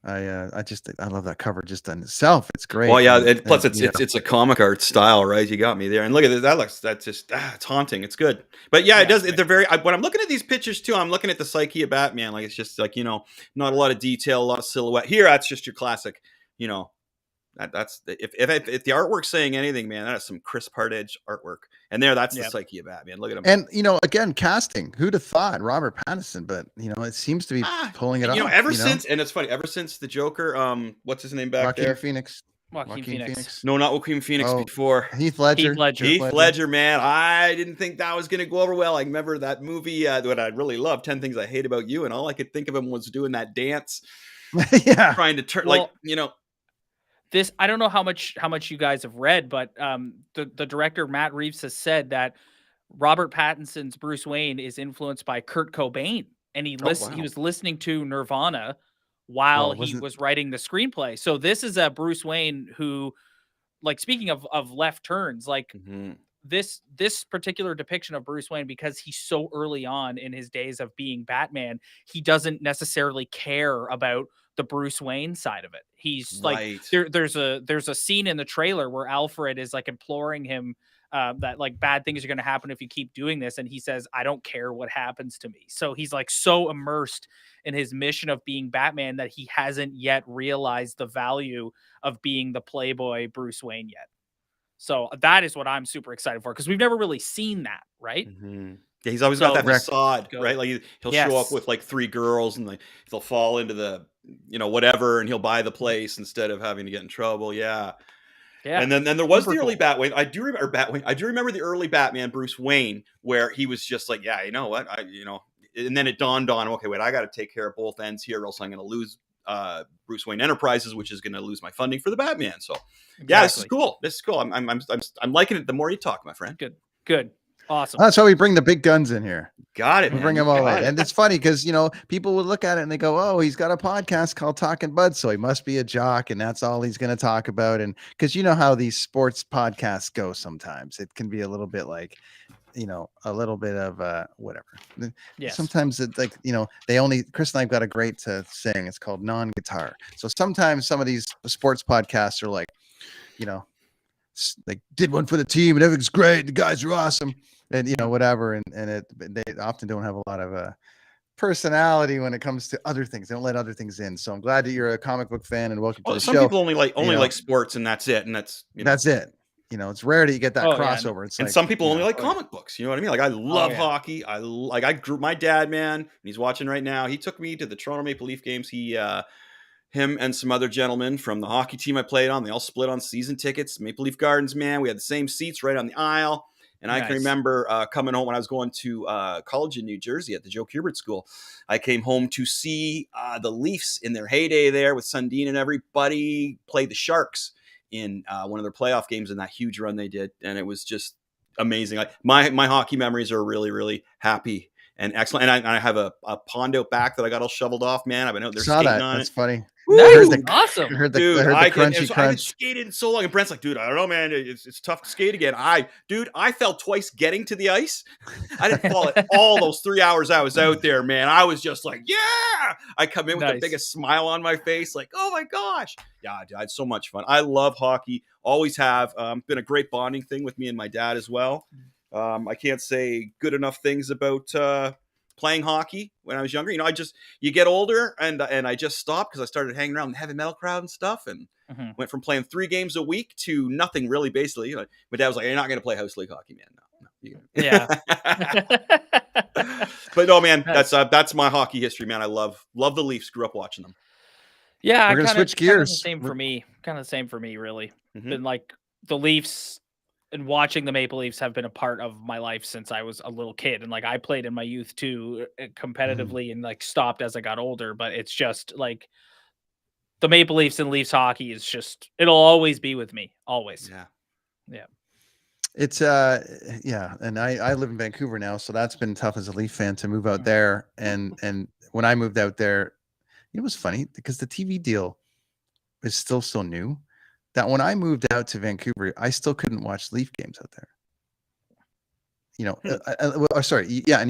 love that cover just in itself. It's great. Well, yeah. Plus, it's a comic art style, right? You got me there. And look at this. That's just it's haunting. It's good. But yeah, it does. They're very. When I'm looking at these pictures too, I'm looking at the psyche of Batman. Like, it's just like, not a lot of detail, a lot of silhouette. Here, that's just your classic. That's if the artwork's saying anything, man, that is some crisp, hard edge artwork. And that's the psyche of Batman. Look at him. And again, casting. Who'd have thought Robert Pattinson? But it seems to be pulling it off. Since, and it's funny, ever since the Joker, what's his name back Joaquin there? Phoenix. Joaquin Phoenix. No, not Joaquin Phoenix. Oh, Before Heath Ledger. Heath Ledger, man. I didn't think that was going to go over well. I remember that movie that I really loved, 10 Things I Hate About You, and all I could think of him was doing that dance. Yeah. Trying to turn, This, I don't know how much you guys have read, but the director Matt Reeves has said that Robert Pattinson's Bruce Wayne is influenced by Kurt Cobain, and he was listening to Nirvana while he was writing the screenplay. So this is a Bruce Wayne who, like, speaking of left turns, like this particular depiction of Bruce Wayne, because he's so early on in his days of being Batman, he doesn't necessarily care about the Bruce Wayne side of it. He's like, there's a scene in the trailer where Alfred is like imploring him that like bad things are going to happen if you keep doing this, and he says, I don't care what happens to me. So he's like so immersed in his mission of being Batman that he hasn't yet realized the value of being the playboy Bruce Wayne yet. So that is what I'm super excited for, because we've never really seen that, right? Yeah, he's always got that facade, right? Like he'll show up with like 3 girls, and they'll fall into the whatever, and he'll buy the place instead of having to get in trouble. Yeah. And then there was the early Batwing. I do remember the early Batman Bruce Wayne, where he was just like, yeah, you know what, and then it dawned on, okay, wait, I got to take care of both ends here, or else I'm going to lose Bruce Wayne Enterprises, which is going to lose my funding for the Batman. So yeah, this is cool. I'm liking it the more you talk, my friend. Good. Awesome. That's why we bring the big guns in here. Got it. We bring them all in. And it's funny because, people would look at it and they go, oh, he's got a podcast called Talkin Buds, so he must be a jock, and that's all he's going to talk about. And because you know how these sports podcasts go sometimes. It can be a little bit like, a little bit of whatever. Yes. Sometimes it's like, Chris and I've got a great saying. It's called non-guitar. So sometimes some of these sports podcasts are like, like did one for the team and everything's great. The guys are awesome. And whatever, and they often don't have a lot of personality when it comes to other things. They don't let other things in. So I'm glad that you're a comic book fan, and welcome to the show. Some people only like sports, and that's it. And that's it. It's rare that you get that crossover. It's and some people only like comic books. You know what I mean? Like I love hockey. I grew my dad, man. And he's watching right now. He took me to the Toronto Maple Leaf games. Him and some other gentlemen from the hockey team I played on, they all split on season tickets. Maple Leaf Gardens, man. We had the same seats right on the aisle. And I can remember coming home when I was going to college in New Jersey at the Joe Kubert School. I came home to see the Leafs in their heyday there with Sundin and everybody play the Sharks in one of their playoff games in that huge run they did. And it was just amazing. My hockey memories are really, really happy and excellent. And I have a pond out back that I got all shoveled off, man. I've been out there skating on it. That's funny. Awesome. I heard the crunchy crunch. I haven't skated in so long, and Brent's like, dude, I don't know, man. It's tough to skate again. I fell twice getting to the ice. I didn't fall at all those 3 hours I was out there, man. I was just like, yeah. I come in with the biggest smile on my face, like, oh my gosh. Yeah, dude, I had so much fun. I love hockey. Always have. Been a great bonding thing with me and my dad as well. I can't say good enough things about playing hockey when I was younger. You get older, and I just stopped because I started hanging around the heavy metal crowd and stuff, and went from playing 3 games a week to nothing really, basically. My dad was like, you're not going to play house league hockey, man. No. Yeah. But no, man, that's my hockey history, man. I love the Leafs. Grew up watching them. Yeah. We're going to switch gears. Kind of the same for me, really. Been like the Leafs and watching the Maple Leafs have been a part of my life since I was a little kid. And like, I played in my youth too, competitively, and like stopped as I got older, but it's just like the Maple Leafs and Leafs hockey is just, it'll always be with me. Always. Yeah. It's and I live in Vancouver now, so that's been tough as a Leaf fan to move out there. And when I moved out there, it was funny because the TV deal is still so new that when I moved out to Vancouver, I still couldn't watch Leaf games out there. And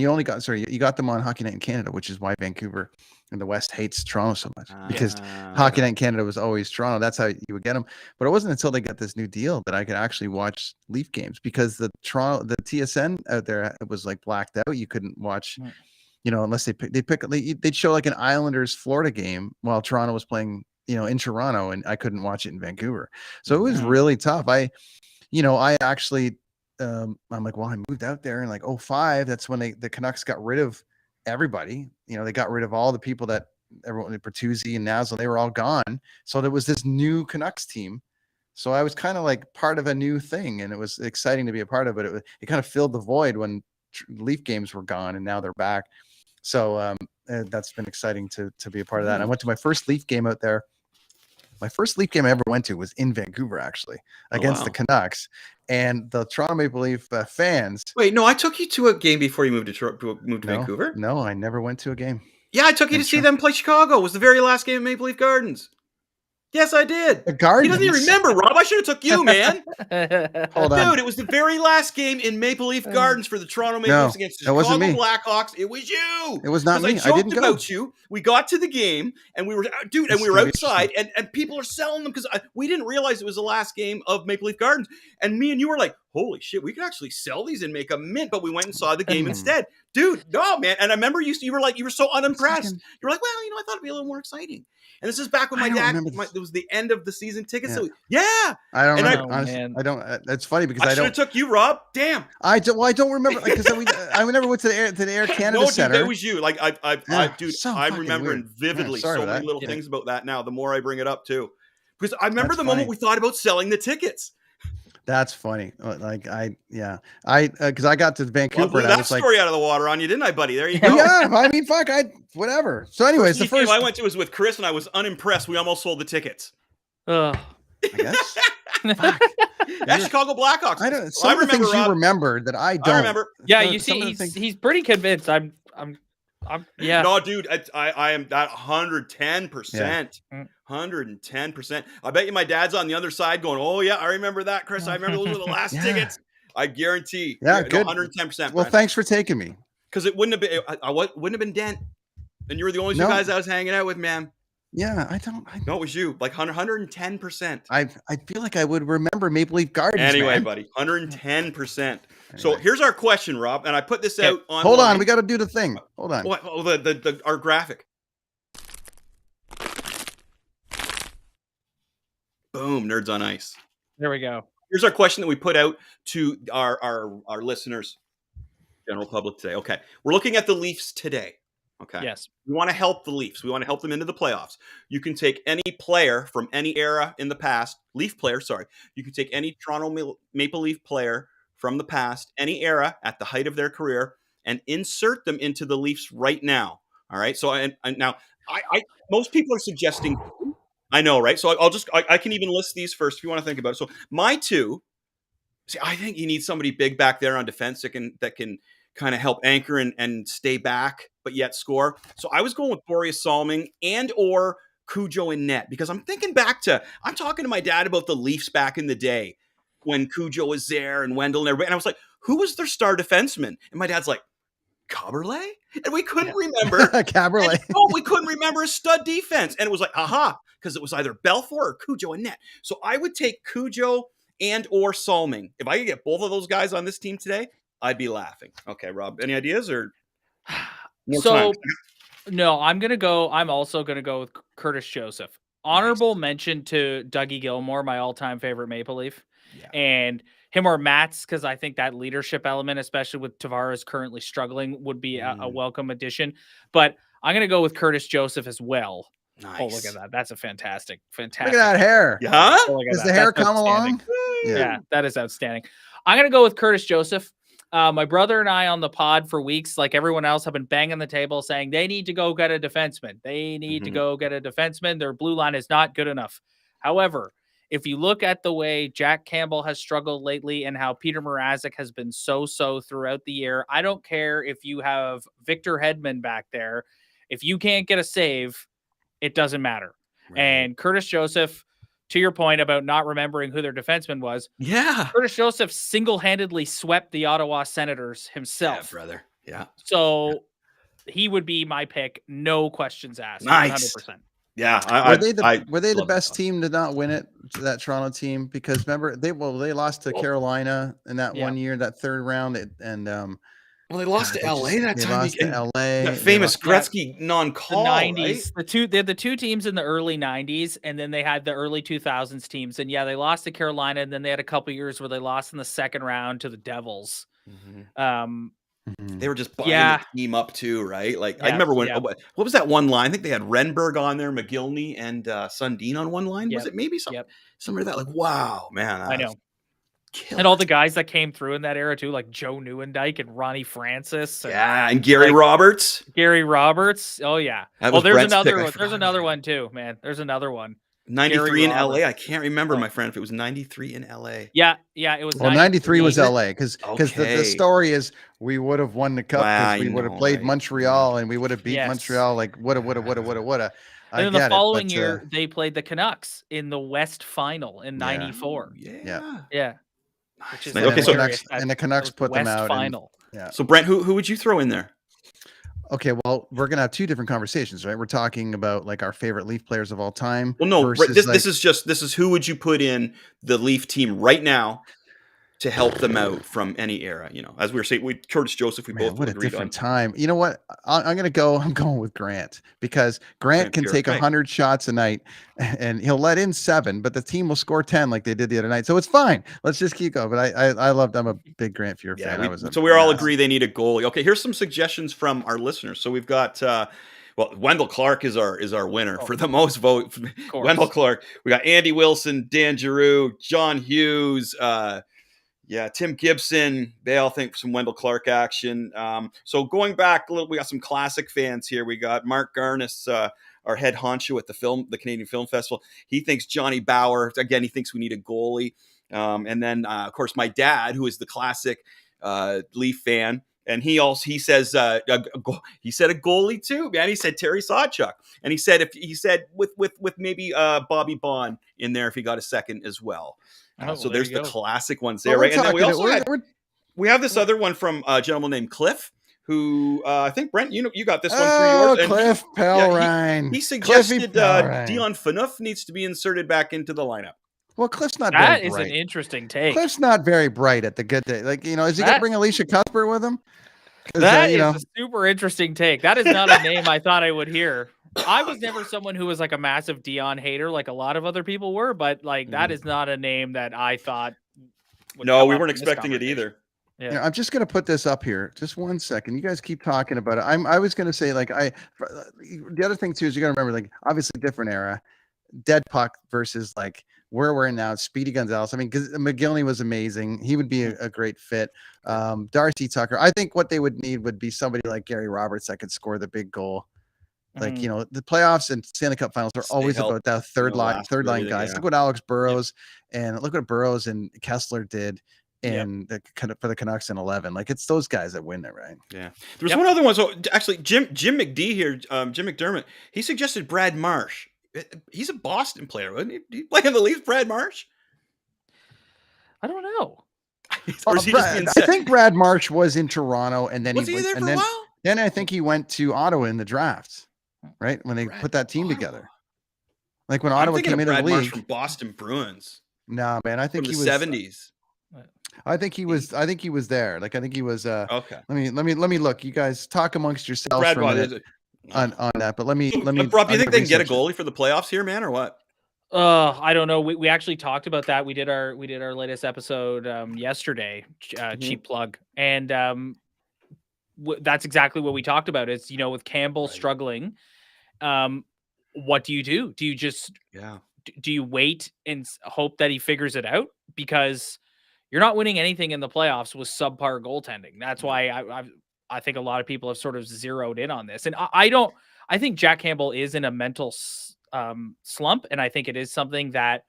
you got them on Hockey Night in Canada, which is why Vancouver and the West hates Toronto so much, because Hockey Night in Canada was always Toronto. That's how you would get them. But it wasn't until they got this new deal that I could actually watch Leaf games, because the TSN out there, it was like blacked out. You couldn't watch, unless they'd show like an Islanders Florida game while Toronto was playing, in Toronto, and I couldn't watch it in Vancouver. So it was really tough. I actually, I'm like, well, I moved out there in like 2005. That's when the Canucks got rid of everybody. They got rid of all the people that everyone, Bertuzzi and Nazzle, they were all gone. So there was this new Canucks team So I was kind of like part of a new thing, and it was exciting to be a part of it. It kind of filled the void when Leaf games were gone, and now they're back. So that's been exciting to be a part of that. And I went to my first Leaf game out there. My first Leaf game I ever went to was in Vancouver, actually, against the Canucks, and the Toronto Maple Leaf fans. Wait, no, I took you to a game before you moved to Vancouver. No, I never went to a game. Yeah, I took you to see them play Chicago. It was the very last game at Maple Leaf Gardens. Yes, I did. The Gardens. He doesn't even remember, Rob. I should have took you, man. Hold on. Dude, it was the very last game in Maple Leaf Gardens for the Toronto Maple Leafs against the Chicago Blackhawks. It was you. It was not me. I didn't about you. We got to the game, and we were outside, and people are selling them because we didn't realize it was the last game of Maple Leaf Gardens. And me and you were like, holy shit, we could actually sell these and make a mint, but we went and saw the game instead. Dude, no, man. And I remember you were so unimpressed. You were like, well, I thought it'd be a little more exciting. And this is back when my dad, it was the end of the season tickets. So, I don't remember. Honestly, I don't. It's funny because I should have took you, Rob. Damn. I don't remember because I never went to the Air Canada Center. No, dude, that was you. Like I'm remembering vividly so many little things about that now. The more I bring it up too, because I remember the moment we thought about selling the tickets. That's funny. Because I got to Vancouver and I was like, story out of the water on you, didn't I, buddy? There you go. Yeah, I mean, fuck, whatever. So, anyways, the first game I went to was with Chris, and I was unimpressed. We almost sold the tickets. I guess. Fuck. That's Chicago Blackhawks. I don't. Some of the things you remember that I don't. I remember. Yeah, you see, he's pretty convinced. I'm. Yeah. No, dude, I am that 110%. 110%. I bet you my dad's on the other side going, oh, yeah, I remember that, Chris. I remember those were the last tickets. I guarantee. Yeah, good. 110%. Well, thanks for taking me. Because it wouldn't have been, wouldn't have been Dent. And you were the only two guys I was hanging out with, man. Yeah, No, it was you. Like 110%. I feel like I would remember Maple Leaf Gardens. Anyway, buddy, 110%. Anyway. So here's our question, Rob, and I put this out on. Hold on, we got to do the thing. Hold on. What? Oh, our graphic. Boom, Nerds on Ice. There we go. Here's our question that we put out to our listeners, general public today. Okay, we're looking at the Leafs today. Okay. Yes. We want to help the Leafs. We want to help them into the playoffs. You can take any player from any era in the past, Leaf player, sorry. You can take any Toronto Maple Leaf player from the past, any era at the height of their career, and insert them into the Leafs right now. All right. So now most people are suggesting, I know, right? So I can even list these first if you want to think about it. So my two, I think you need somebody big back there on defense that can kind of help anchor and stay back, but yet score. So I was going with Boreas Salming and or Cujo in net, because I'm talking to my dad about the Leafs back in the day when Cujo was there and Wendell and everybody. And I was like, who was their star defenseman? And my dad's like, Caberlet? And we couldn't remember. Caberlet. We couldn't remember his stud defense. And it was like, because it was either Belfour or Cujo in net. So I would take Cujo and or Salming. If I could get both of those guys on this team today, I'd be laughing. Okay, Rob, any ideas or more time? No, I'm also gonna go with Curtis Joseph. Honorable mention to Dougie Gilmour, my all-time favorite Maple Leaf, and him or Mats, because I think that leadership element, especially with Tavares currently struggling, would be a welcome addition. But I'm gonna go with Curtis Joseph as well. Nice. Oh, look at that! That's a fantastic. Look at that hair. Yeah. Does the hair come along? Yeah, that is outstanding. I'm gonna go with Curtis Joseph. My brother and I on the pod for weeks, like everyone else, have been banging the table saying they need to go get a defenseman. They need to go get a defenseman. Their blue line is not good enough. However, if you look at the way Jack Campbell has struggled lately and how Peter Mrazek has been so throughout the year, I don't care if you have Victor Hedman back there. If you can't get a save, it doesn't matter. Right. And Curtis Joseph, to your point about not remembering who their defenseman was. Yeah. Curtis Joseph single-handedly swept the Ottawa Senators himself. Yeah, brother. Yeah. So he would be my pick. No questions asked. Nice. 100%. Yeah. Were they the best team to not win it, to that Toronto team? Because remember, they lost to Carolina in that 1 year, that third round. They lost to LA that time. Lost to LA. That famous Gretzky non-call. The 90s. Right? They had the two teams in the early 90s, and then they had the early 2000s teams. And they lost to Carolina, and then they had a couple years where they lost in the second round to the Devils. They were just buying the team up too, right? Like I remember when what was that one line? I think they had Renberg on there, McGillney, and Sundin on one line. Was it maybe somewhere that? Like, wow, man, I know. Killer. And all the guys that came through in that era too, like Joe Nieuwendyk and Ronnie Francis. And Gary Roberts. Gary Roberts. Oh yeah. There's another one. There's another one too, man. There's another one. 93 in LA. I can't remember, my friend, if it was 93 in LA. Yeah, it was. Well, 93 was LA because the story is we would have won the cup because we would have played Montreal and we would have beat Montreal like woulda. And then the following year they played the Canucks in the West Final in '94. Yeah. Which is and the Canucks put them out. Final. So Brent, who would you throw in there? Okay, well, we're gonna have two different conversations, right? We're talking about like our favorite Leaf players of all time. Well, no, this is who would you put in the Leaf team right now to help them out from any era? You know, as we were saying, Curtis Joseph, both what a different time. You know what? I'm going with Grant because Grant can take 100 shots a night and he'll let in 7, but the team will score 10 like they did the other night. So it's fine. Let's just keep going. But I'm a big Grant Fuhrer fan. So we all agree they need a goalie. Okay, here's some suggestions from our listeners. So we've got Wendell Clark is our winner for the most vote. Wendell Clark. We got Andy Wilson, Dan Giroux, John Hughes, Tim Gibson. They all think some Wendell Clark action. So going back a little, we got some classic fans here. We got Mark Garnis, our head honcho at the Canadian Film Festival. He thinks Johnny Bauer. Again, he thinks we need a goalie. And then, of course, my dad, who is the classic Leaf fan. And he says he said a goalie too, man. He said Terry Sawchuk, and he said with maybe Bobby Bond in there if he got a second as well. So there's the classic ones there, right? And then we also have this other one from a gentleman named Cliff, who I think Brent, you got this one through yours. Cliff Pelrine. He suggested Dion Phaneuf needs to be inserted back into the lineup. Well, Cliff's not. That is an interesting take. Cliff's not very bright at the good day. Like, is he going to bring Alicia Cuthbert with him? That is a super interesting take. That is not a name I thought I would hear. I was never someone who was like a massive Dion hater, like a lot of other people were, but like that is not a name that I thought. No, we weren't expecting it either. Yeah. I'm just going to put this up here. Just 1 second. You guys keep talking about it. I was going to say the other thing too is you got to remember, like, obviously different era, dead puck versus like where we're in now. Speedy Gonzalez. I mean, because McGillney was amazing. He would be a great fit. Darcy Tucker. I think what they would need would be somebody like Gary Roberts that could score the big goal. Like, the playoffs and Stanley Cup finals are always about that third line guys. Look what Alex Burrows and look what Burrows and Kessler did for the Canucks in 11. Like, it's those guys that win it, right? Yeah. There's one other one. So actually, Jim McD here, Jim McDermott, he suggested Brad Marsh. He's a Boston player, wasn't he? Did he play in the Leafs, Brad Marsh? I don't know. Or is he I think Brad Marsh was in Toronto, and then was he there for a while? Then I think he went to Ottawa in the draft, right? When they put that team together. Like when Ottawa came into the league. Marsh from Boston Bruins. No, man, I think he was 70s. I think he was there. Like, I think he was okay. Let me look. You guys talk amongst yourselves Brad for a minute on that. But let me Rob, do you think they can get a goalie for the playoffs here, man, or what? I don't know. We actually talked about that. We did our latest episode yesterday. Cheap plug, and that's exactly what we talked about. Is with Campbell struggling, what do you do? Do you just do you wait and hope that he figures it out? Because you're not winning anything in the playoffs with subpar goaltending. That's why I think a lot of people have sort of zeroed in on this, and I think Jack Campbell is in a mental slump, and I think it is something that,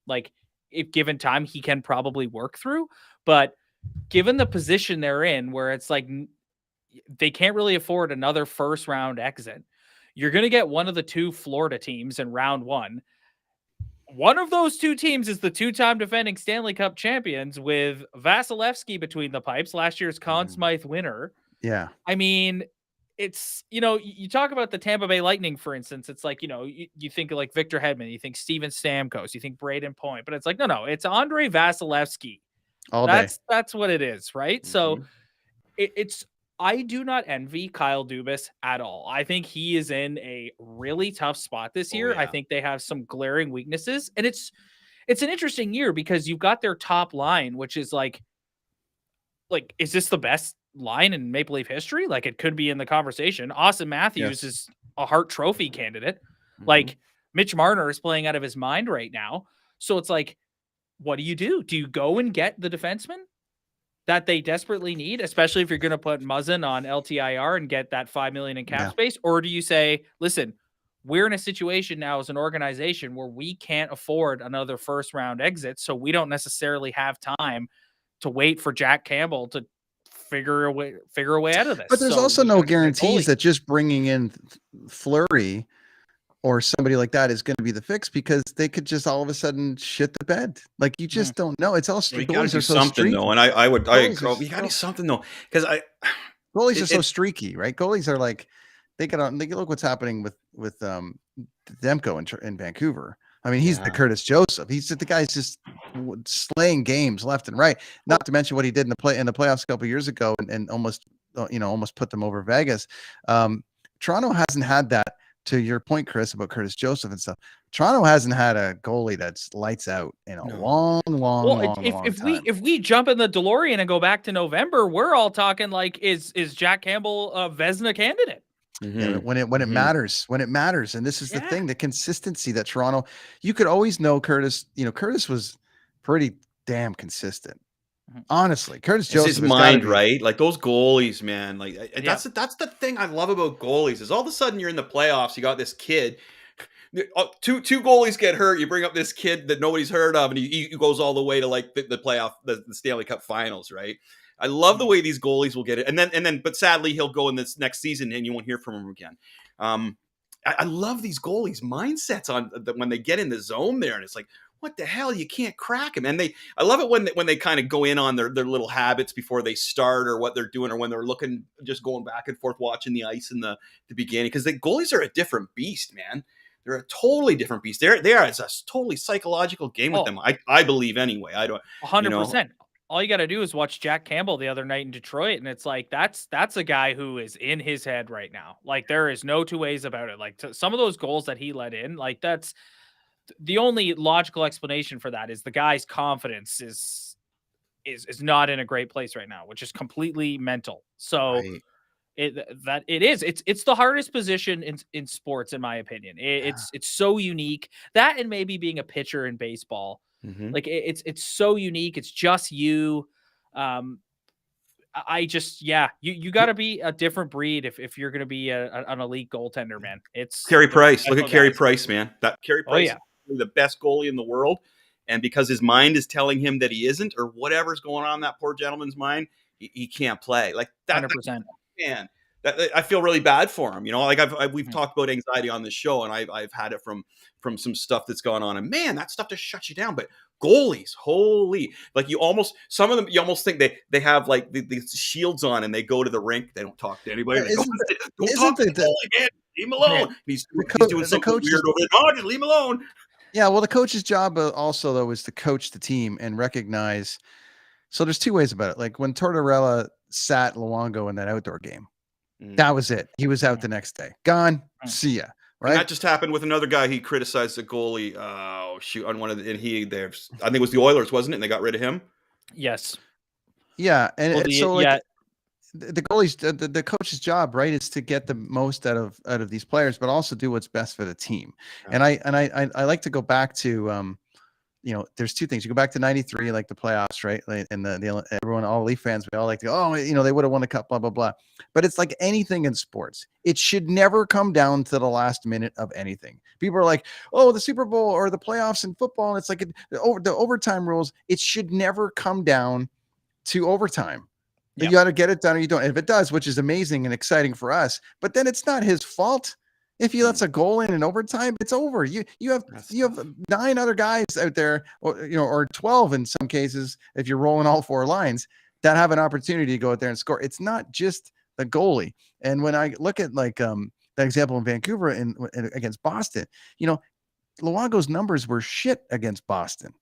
like, if given time, he can probably work through. But given the position they're in, where it's like they can't really afford another first round exit, you're going to get one of the two Florida teams in round one. One of those two teams is the two-time defending Stanley Cup champions with Vasilevsky between the pipes, last year's Conn Smythe winner. Yeah. I mean, it's, you talk about the Tampa Bay Lightning, for instance. It's like, you think of like Victor Hedman, you think Steven Stamkos, you think Braden Point, but it's like, no, it's Andre Vasilevsky. All day. That's what it is, right? So I do not envy Kyle Dubas at all. I think he is in a really tough spot this year. I think they have some glaring weaknesses, and it's an interesting year because you've got their top line, which is like, is this the best line in Maple Leaf history. Like, it could be in the conversation. Austin Matthews is a Hart Trophy candidate. Like, Mitch Marner is playing out of his mind right now. So it's like, what do? Do you go and get the defenseman that they desperately need, especially if you're going to put Muzzin on LTIR and get that $5 million in cap space? Or do you say, listen, we're in a situation now as an organization where we can't afford another first round exit, so we don't necessarily have time to wait for Jack Campbell to figure a way out of this. But there's also no guarantees that just bringing in Fleury or somebody like that is going to be the fix, because they could just all of a sudden shit the bed. Like, you just don't know. It's all streaky. Goalies are so streaky though, and I you got to do something though, because goalies are so streaky, right? Goalies are like, they look what's happening with Demko in Vancouver. I mean, he's the Curtis Joseph. He's the guy's just slaying games left and right. Not to mention what he did in the playoffs a couple of years ago, and almost put them over Vegas. Toronto hasn't had that. To your point, Chris, about Curtis Joseph and stuff, Toronto hasn't had a goalie that's lights out in a long time. If we jump in the DeLorean and go back to November, we're all talking like, is Jack Campbell a Vezina candidate? Yeah, when it matters, and this is the thing, the consistency that Toronto, you could always know Curtis. Curtis was pretty damn consistent. Honestly, Curtis Joseph, his mind, right? Like, those goalies, man. Like, that's the thing I love about goalies, is all of a sudden you're in the playoffs. You got this kid. Two goalies get hurt. You bring up this kid that nobody's heard of, and he goes all the way to like the playoff, the Stanley Cup Finals, right? I love the way these goalies will get it, and then, but sadly, he'll go in this next season, and you won't hear from him again. I love these goalies' mindsets on when they get in the zone there, and it's like, what the hell? You can't crack them. And I love it when they kind of go in on their little habits before they start, or what they're doing, or when they're looking, just going back and forth, watching the ice in the beginning. Because the goalies are a different beast, man. They're a totally different beast. They are. It's a totally psychological game with them. I believe anyway. I don't. 100%. All you got to do is watch Jack Campbell the other night in Detroit, and it's like, that's a guy who is in his head right now. Like, there is no two ways about it. Like, some of those goals that he let in, like, that's the only logical explanation for that is the guy's confidence is not in a great place right now, which is completely mental. So it's the hardest position in sports, in my opinion. It's so unique, that, and maybe being a pitcher in baseball. Like, it's so unique. It's just you. I just, you got to be a different breed if you're going to be an elite goaltender, man. It's Carey Price. Look at Carey Price, man. That Carey Price. The best goalie in the world, and because his mind is telling him that he isn't, or whatever's going on in that poor gentleman's mind, he can't play. Like that. 100%. Man, I feel really bad for him. Like we've talked about anxiety on this show, and I've had it from some stuff that's gone on, and man, that stuff just shuts you down. But goalies, holy, like, some of them, you almost think they have like the shields on, and they go to the rink. They don't talk to anybody. Don't talk to the goalie, man. Leave him alone. Yeah. He's doing something weird over there. No, just leave him alone. Yeah, well, the coach's job also, though, is to coach the team and recognize. So there's two ways about it. Like, when Tortorella sat Luongo in that outdoor game, that was it. He was out the next day. Gone. See ya. Right. And that just happened with another guy. He criticized the goalie. On one of the, and I think it was the Oilers, wasn't it? And they got rid of him. Yes. Yeah, and the goalie's the coach's job, right, is to get the most out of these players, but also do what's best for the team. And I like to go back to there's two things. You go back to 93, like the playoffs, right? Like, and everyone, all Leaf fans, we all like to go, they would have won the cup, blah blah blah. But it's like anything in sports. It should never come down to the last minute of anything. People are like, oh, the Super Bowl or the playoffs in football, and it's like the overtime rules. It should never come down to overtime. You got to get it done, or you don't. And if it does, which is amazing and exciting for us, but then it's not his fault. If he lets a goal in overtime, it's over. You have 9 other guys out there, or 12 in some cases, if you're rolling all 4 lines, that have an opportunity to go out there and score. It's not just the goalie. And when I look at that example in Vancouver against Boston, Luongo's numbers were shit against Boston.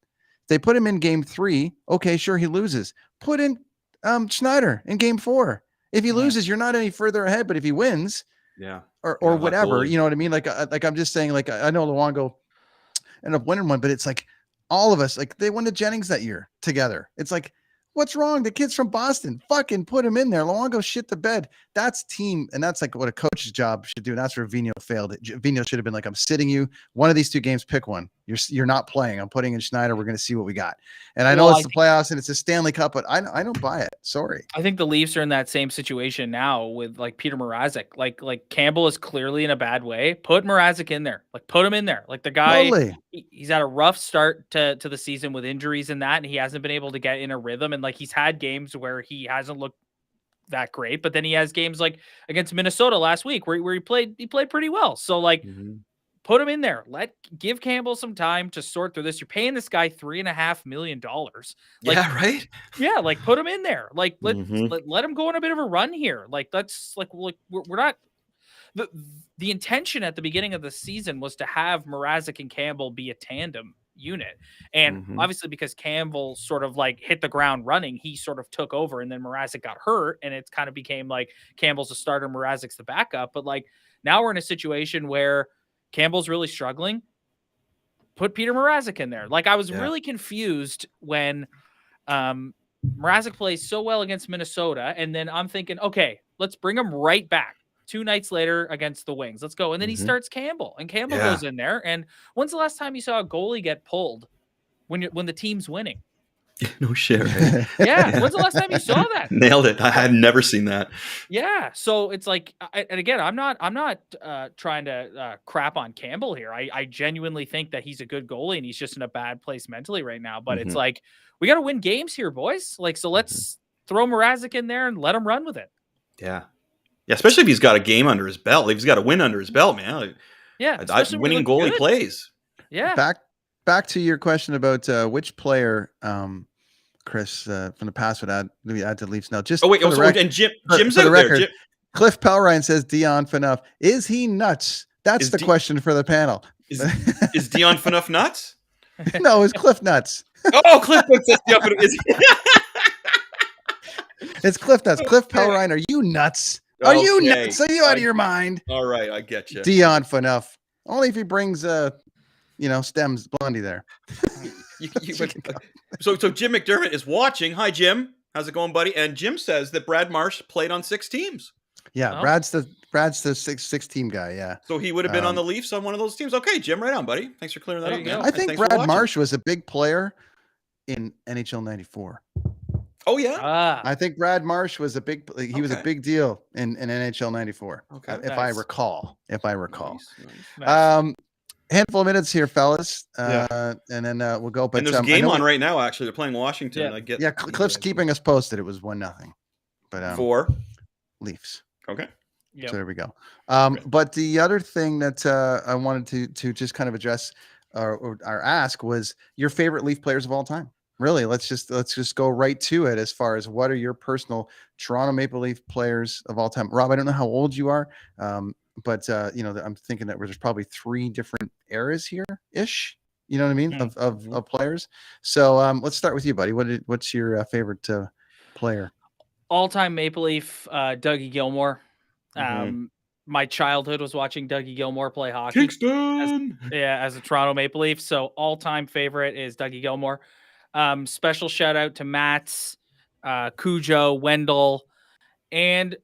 They put him in game 3. Okay, sure, he loses. Put in Schneider in game 4. If he loses, you're not any further ahead. But if he wins, or whatever, you know what I mean? Like I'm just saying, like, I know Luongo ended up winning one, but it's like all of us, like, they won the Jennings that year together. It's like, What's wrong? The kid's from Boston. Fucking put him in there. I want to go shit the bed. That's team. And that's like what a coach's job should do. And that's where Vino failed. Vino should have been like, I'm sitting you. One of these two games, pick one. You're not playing. I'm putting in Schneider. We're going to see what we got. And I know it's the playoffs and it's a Stanley Cup, but I don't buy it. Sorry. I think the Leafs are in that same situation now with like Peter Mrazek. Like Campbell is clearly in a bad way. Put Mrazek in there. Like put him in there. Like the guy, totally. He's had a rough start to the season with injuries and that, and he hasn't been able to get in a rhythm. And like he's had games where he hasn't looked that great, but then he has games like against Minnesota last week where he played pretty well. So like put him in there. Give Campbell some time to sort through this. You're paying this guy $3.5 million. Like, yeah, right. Yeah, like put him in there. Like let him go on a bit of a run here. Like that's like we're not. The intention at the beginning of the season was to have Mrazek and Campbell be a tandem unit. And obviously because Campbell sort of like hit the ground running, he sort of took over, and then Mrazek got hurt, and it's kind of became like Campbell's the starter, Mrazek's the backup. But like now we're in a situation where Campbell's really struggling. Put Peter Mrazek in there. Like I was really confused when Mrazek plays so well against Minnesota, and then I'm thinking, okay, let's bring him right back 2 nights later against the Wings. Let's go. And then he starts Campbell, and Campbell goes in there. And when's the last time you saw a goalie get pulled when the team's winning? No shit. Right? Yeah. When's the last time you saw that? Nailed it. I had never seen that. Yeah. So it's like, and again, I'm not trying to crap on Campbell here. I genuinely think that he's a good goalie, and he's just in a bad place mentally right now. But it's like, we got to win games here, boys. Like, so let's throw Mrazek in there and let him run with it. Yeah. Yeah. Especially if he's got a game under his belt. If he's got a win under his belt, man. Like, yeah. Winning goalie plays. Yeah. Back to your question about which player, Chris, from the past would add to Leafs now. Just and Jim's out there. Cliff Pelrine says Dion Phaneuf. Is he nuts? That's the question for the panel. Is Dion Phaneuf nuts? No, it's Cliff nuts. Oh, Cliff says Dion Phaneuf. It's Cliff nuts. Cliff Pelrine, are you nuts? Are you nuts? Are you out of your mind? All right, I get you. Dion Phaneuf. Only if he brings Stems Blondie there. So Jim McDermott is watching. Hi, Jim. How's it going, buddy? And Jim says that Brad Marsh played on 6 teams. Yeah, Brad's the six team guy. Yeah. So he would have been on the Leafs on one of those teams. Okay, Jim, right on, buddy. Thanks for clearing that up, man. I think Brad Marsh was a big player in NHL '94. Oh yeah. I think Brad Marsh was a big deal in NHL '94. Okay. If I recall. Nice. Handful of minutes here, fellas, and then we'll go. But and there's a game on right now. Actually, they're playing Washington. Yeah. Cliff's keeping us posted. It was 1-0. But for Leafs. Okay. Yep. So there we go. But the other thing that I wanted to just kind of address or ask was your favorite Leaf players of all time. Really, let's just go right to it as far as what are your personal Toronto Maple Leaf players of all time. Rob, I don't know how old you are, but I'm thinking that there's probably 3 different eras here ish. You know what I mean of players. So let's start with you, buddy. What's your favorite player? All-time Maple Leaf, Dougie Gilmour. My childhood was watching Dougie Gilmour play hockey. Kingston! As a Toronto Maple Leaf. So all-time favorite is Dougie Gilmour. Special shout out to Mats, Cujo, Wendell. And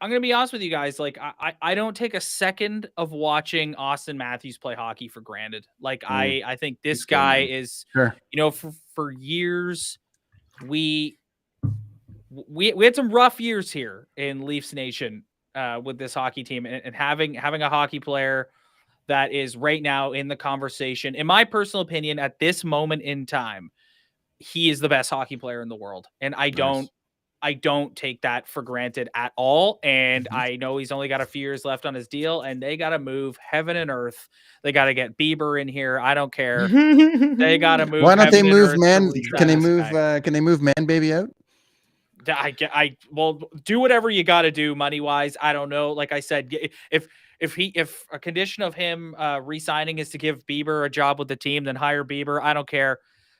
I'm going to be honest with you guys. Like, I don't take a second of watching Austin Matthews play hockey for granted. Like, I think this guy is, for years, we had some rough years here in Leafs Nation with this hockey team, and having a hockey player that is right now in the conversation, in my personal opinion, at this moment in time, he is the best hockey player in the world. And I don't take that for granted at all. And I know he's only got a few years left on his deal, and they got to move heaven and earth. They got to get Bieber in here. I don't care. They got to move. Why don't they move man? Can they move Man Baby out? Well, do whatever you got to do money wise. I don't know. Like I said, if a condition of him re-signing is to give Bieber a job with the team, then hire Bieber. I don't care.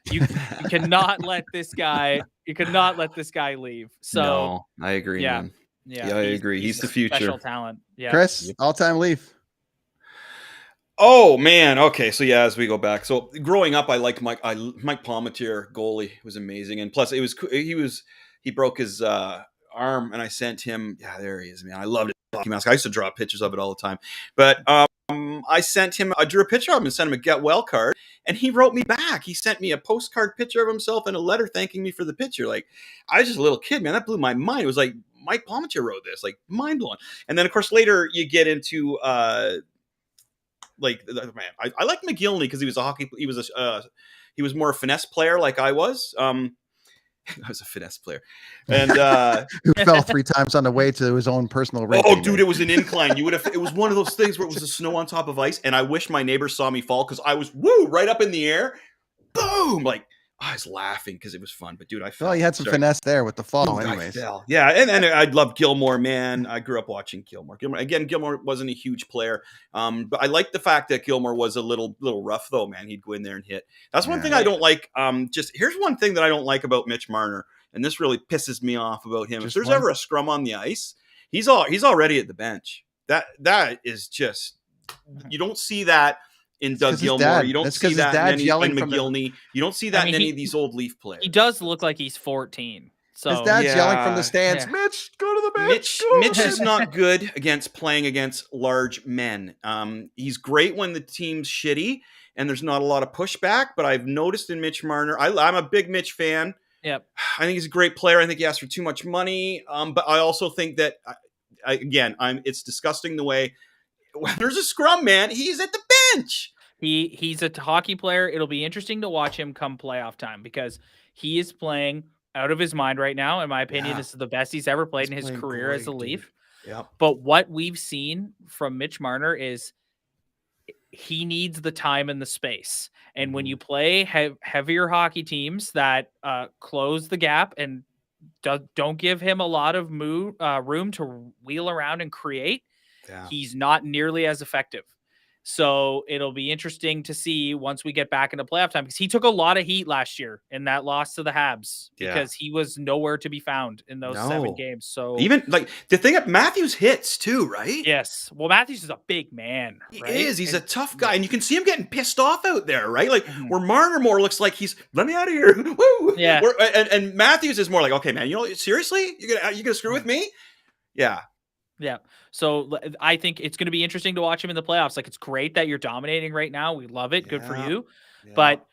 You cannot let this guy. You cannot let this guy leave. So no, I agree. Yeah, man. Yeah, I agree. He's the future. Special talent. Yeah, Chris, all-time Leaf. Oh man, okay. So yeah, as we go back, so growing up, I liked Mike Palmetier, goalie, was amazing, and plus he broke his arm, and I sent him. Yeah, there he is, man. I loved it. Hockey mask. I used to draw pictures of it all the time, but I sent him. I drew a picture of him and sent him a get well card, and he wrote me back. He sent me a postcard picture of himself and a letter thanking me for the picture. Like I was just a little kid, man. That blew my mind. It was like Mike Palmetier wrote this, like mind blowing. And then of course later you get into. Like man, I like McGillney because he was a hockey. He was more a finesse player like I was. I was a finesse player, and who fell 3 times on the way to his own personal race. Oh, dude, it was an incline. You would have. It was one of those things where it was the snow on top of ice, and I wish my neighbors saw me fall because I was right up in the air, boom, like. I was laughing because it was fun, but dude, I fell. Well, you had some finesse there with the fall, anyways. I fell. Yeah, and I love Gilmore, man. I grew up watching Gilmore. Gilmore wasn't a huge player, but I liked the fact that Gilmore was a little rough, though, man. He'd go in there and hit. That's one thing I don't like. Just here's one thing that I don't like about Mitch Marner, and this really pisses me off about him. If there's ever a scrum on the ice, he's already at the bench. That is just you don't see that. In Doug Gilmore, you don't see that in McGillney. You don't see that in any of these old Leaf players. He does look like he's 14. So his dad's yelling from the stands, Mitch, go to the bench. Mitch is not good playing against large men. He's great when the team's shitty and there's not a lot of pushback, but I've noticed in Mitch Marner, I'm a big Mitch fan. Yep. I think he's a great player. I think he asked for too much money. But I also think that, it's disgusting the way when there's a scrum, man, he's at the bench. He's a hockey player. It'll be interesting to watch him come playoff time because he is playing out of his mind right now. In my opinion, this is the best he's ever played in his career as a Leaf. Yeah. But what we've seen from Mitch Marner is he needs the time and the space. And when you play heavier hockey teams that close the gap and don't give him a lot of room to wheel around and create, he's not nearly as effective. So it'll be interesting to see once we get back into playoff time because he took a lot of heat last year in that loss to the Habs because he was nowhere to be found in those 7 games. So even like the thing that Matthews hits too, right? Yes. Well, Matthews is a big man. He is. He's a tough guy, and you can see him getting pissed off out there, right? Like where Marner more looks like he's let me out of here. Woo! Yeah. And Matthews is more like, okay, man, seriously, you gonna screw with me? Yeah. Yeah. So I think it's going to be interesting to watch him in the playoffs. Like, it's great that you're dominating right now. We love it. Good for you. Yeah. But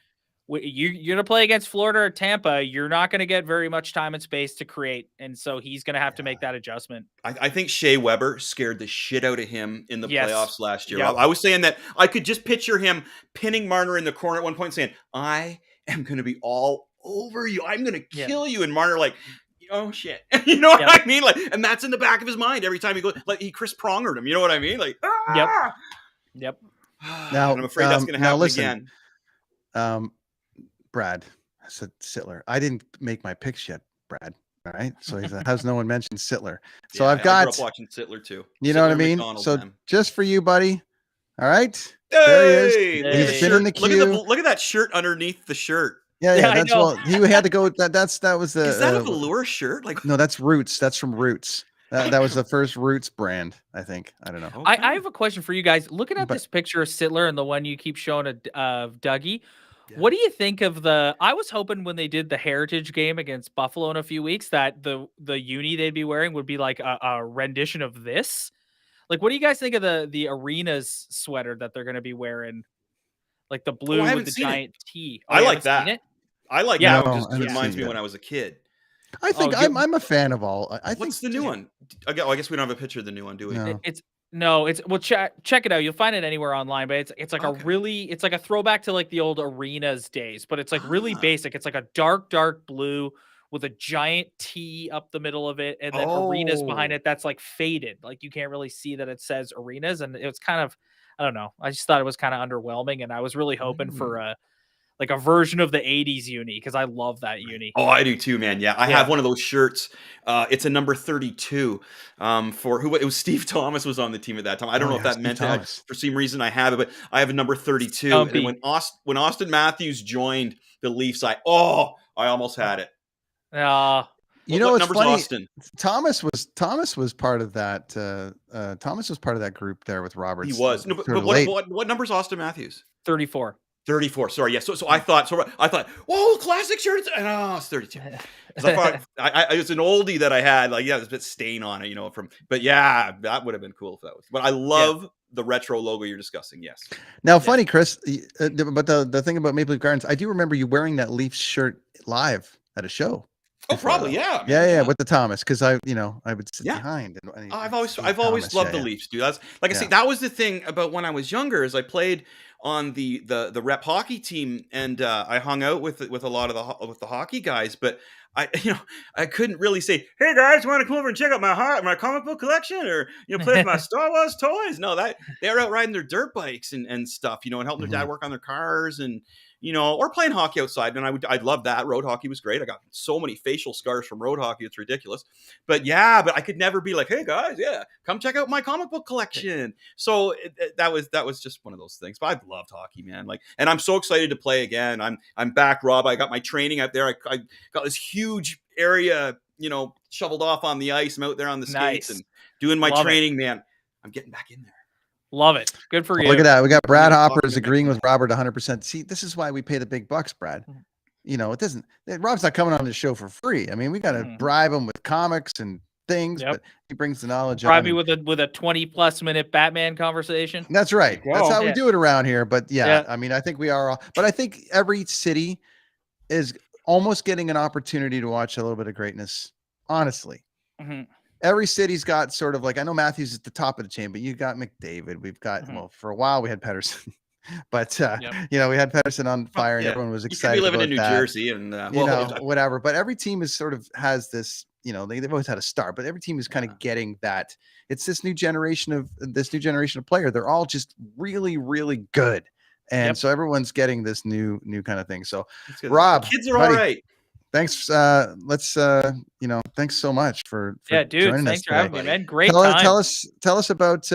you're going to play against Florida or Tampa. You're not going to get very much time and space to create. And so he's going to have to make that adjustment. I think Shea Weber scared the shit out of him in the playoffs last year. Yep. I was saying that I could just picture him pinning Marner in the corner at one point saying, I am going to be all over you. I'm going to kill you. And Marner like, oh shit. You know what I mean? Like, and that's in the back of his mind every time he goes, like he Chris Prongered him. You know what I mean? Like, Yep. Now, I'm afraid that's going to happen again. Brad, I said Sittler. I didn't make my picks yet, Brad. All right. So how's no one mentioned Sittler? So I've got. I grew up watching Sittler too. You know what I mean? So just for you, buddy. All right. Hey, there he is. He's been in the queue. Look at that shirt underneath the shirt. Yeah, that's he had to go. That was the. Is that a velour shirt? Like no, that's Roots. That's from Roots. That was the first Roots brand, I think. I don't know. Okay. I have a question for you guys. Looking at this picture of Sittler and the one you keep showing of Dougie, what do you think of the? I was hoping when they did the Heritage game against Buffalo in a few weeks that the uni they'd be wearing would be like a rendition of this. Like, what do you guys think of the Arenas sweater that they're going to be wearing? Like the blue with the giant T. I like that. I like that. It just reminds me when I was a kid. I think I'm a fan of all. What's the new one? I guess we don't have a picture of the new one, do we? No. Well, check it out. You'll find it anywhere online, but it's like it's like a throwback to like the old Arenas days, but it's like really basic. It's like a dark blue with a giant T up the middle of it, and then Arenas behind it that's like faded. Like you can't really see that it says Arenas, and it's kind of, I don't know. I just thought it was kind of underwhelming, and I was really hoping for a version of the 80s uni because I love that uni. Oh, I do too, man. Yeah, I have one of those shirts. It's a number 32 for who it was. Steve Thomas was on the team at that time. I don't know if that meant it. For some reason I have it, but I have a number 32. And when Austin Matthews joined the Leafs, I almost had it. What It's number's funny. Austin? Thomas was part of that. Thomas was part of that group there with Roberts. He was. No, but what number's Austin Matthews? 34. 34. Sorry. Yeah. So I thought. Whoa, classic shirts. Oh, it's 32. Because I thought it's an oldie that I had. Like, yeah, there's a bit stain on it, But yeah, that would have been cool if that was. But I love the retro logo you're discussing. Yes. Now, funny, Chris, but the thing about Maple Leaf Gardens, I do remember you wearing that Leafs shirt live at a show. Oh, probably, yeah. Yeah, with the Thomas, because I would sit behind. And I've always loved the Leafs, dude. That's like I say, that was the thing about when I was younger, is I played on the rep hockey team, and I hung out with a lot of the hockey guys, but I couldn't really say, hey guys, want to come over and check out my comic book collection, or play with my Star Wars toys? No, that they're out riding their dirt bikes and stuff, and helping their dad work on their cars, and or playing hockey outside. And I'd love that. Road hockey was great. I got so many facial scars from road hockey. It's ridiculous. But I could never be like, hey guys, come check out my comic book collection. So that was just one of those things. But I've loved hockey, man. And I'm so excited to play again. I'm back, Rob. I got my training out there. I got this huge area, shoveled off on the ice. I'm out there on the skates and doing my training, man. I'm getting back in there. Love it. Good for you. Look at that. We got Brad Hoppers agreeing with Robert 100%. See, this is why we pay the big bucks, Brad. Rob's not coming on the show for free. I mean, we got to bribe him with comics and things, but he brings the knowledge. Bribe me with a 20+ minute Batman conversation. That's right. That's how we do it around here. But I mean, I think we are all, but I think every city is almost getting an opportunity to watch a little bit of greatness. Honestly. Every city's got sort of like, I know Matthews is at the top of the chain, but you got McDavid. We've got, well, for a while we had Pedersen, but we had Pedersen on fire and everyone was excited. You could be living in New Jersey and whatever. But every team is sort of has this, they've always had a star, but every team is kind of getting that. It's this new generation of player. They're all just really, really good. And so everyone's getting this new kind of thing. So Rob, kids are all right. Thanks. Thanks so much for dude. Joining thanks us for having me, man. Great tell time. Tell us about this.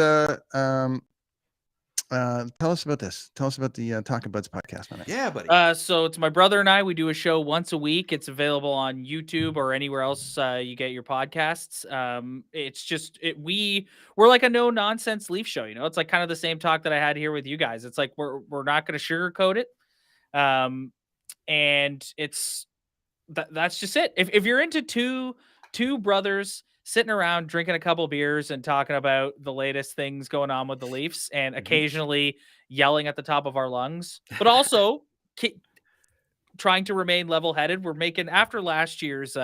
Tell us about the Talkin Buds podcast, man. Yeah, buddy. So it's my brother and I. We do a show once a week. It's available on YouTube or anywhere else you get your podcasts. It's just we're like a no nonsense Leaf show. It's like kind of the same talk that I had here with you guys. It's like we're not going to sugarcoat it, and it's. That's just it. If you're into two brothers sitting around drinking a couple beers and talking about the latest things going on with the Leafs and occasionally yelling at the top of our lungs, but also trying to remain level-headed, we're making, after last year's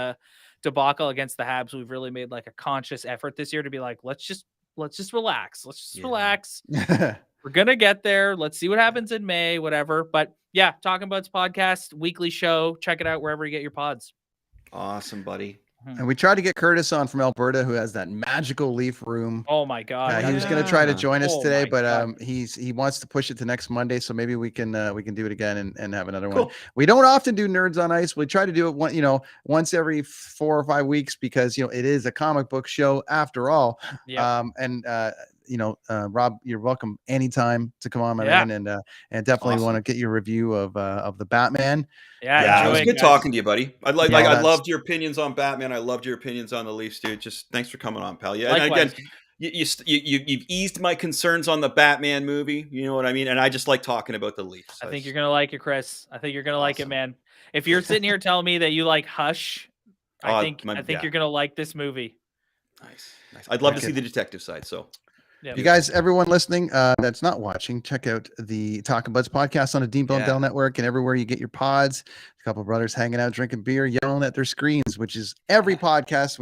debacle against the Habs, we've really made like a conscious effort this year to be like, let's just relax. Let's just relax. We're going to get there. Let's see what happens in May, whatever. But yeah, Talkin Buds podcast, weekly show. Check it out wherever you get your pods. Awesome, buddy. And we tried to get Curtis on from Alberta, who has that magical Leaf room. Oh my God. He was going to try to join us today, but he wants to push it to next Monday. So maybe we can do it again and have another one. We don't often do Nerds on Ice. We try to do it once every 4 or 5 weeks because, it is a comic book show after all. Rob, you're welcome anytime to come on, my man, and definitely want to get your review of the Batman. It was good talking to you, buddy. I loved your opinions on Batman. I loved your opinions on the Leafs, dude. Just thanks for coming on, pal. Yeah, likewise. And again, you've eased my concerns on the Batman movie. You know what I mean? And I just like talking about the Leafs. I think you're gonna like it, Chris. I think you're gonna like it, man. If you're sitting here telling me that you like Hush, I think you're gonna like this movie. Nice. I'd love to see the detective side. So. You guys, everyone listening that's not watching, check out the Talkin Buds podcast on the Dean Blundell Network and everywhere you get your pods. A couple of brothers hanging out, drinking beer, yelling at their screens, which is every podcast,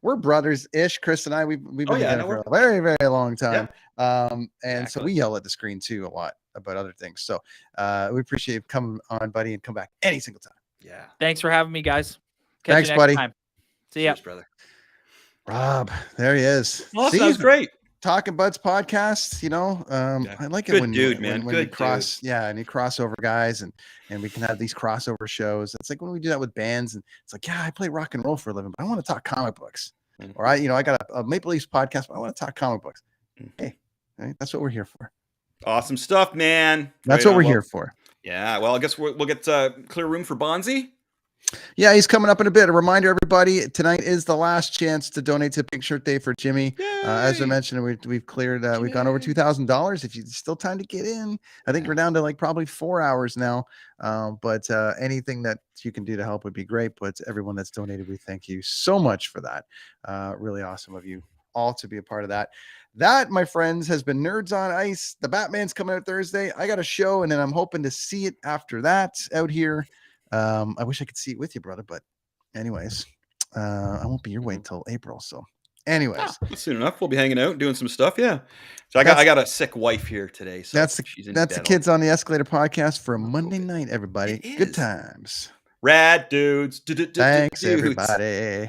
we're brothers-ish. Chris and I, we've been together for a very, very long time. So we yell at the screen too a lot about other things. So we appreciate you coming on, buddy, and come back any single time. Yeah. Thanks for having me, guys. Thanks, buddy. Time. See ya. Cheers, brother. Rob, there he is. Well, that was great. Talkin Buds podcast, I like it when we cross, and you crossover guys and we can have these crossover shows. It's like when we do that with bands and it's like, I play rock and roll for a living, but I want to talk comic books. Or I got a Maple Leafs podcast, but I want to talk comic books. Hey, that's what we're here for. Awesome stuff, man. That's what we're here for. Yeah. Well, I guess we'll get clear room for Bonzi. Yeah, he's coming up in a bit. A reminder, everybody, tonight is the last chance to donate to Pink Shirt Day for Jimmy. As I mentioned, we've cleared, we've gone over $2,000. If you still time to get in, I think we're down to like probably 4 hours now. But anything that you can do to help would be great. But everyone that's donated, we thank you so much for that. Really awesome of you all to be a part of that. That, my friends, has been Nerds on Ice. The Batman's coming out Thursday. I got a show, and then I'm hoping to see it after that out here. I wish I could see it with you, brother, but anyways, I won't be your way until April. So anyways, soon enough, we'll be hanging out doing some stuff. Yeah. So I got a sick wife here today. So that's the Kids on the Escalator podcast for a Monday night, everybody. Good times. Rad dudes. Thanks, everybody.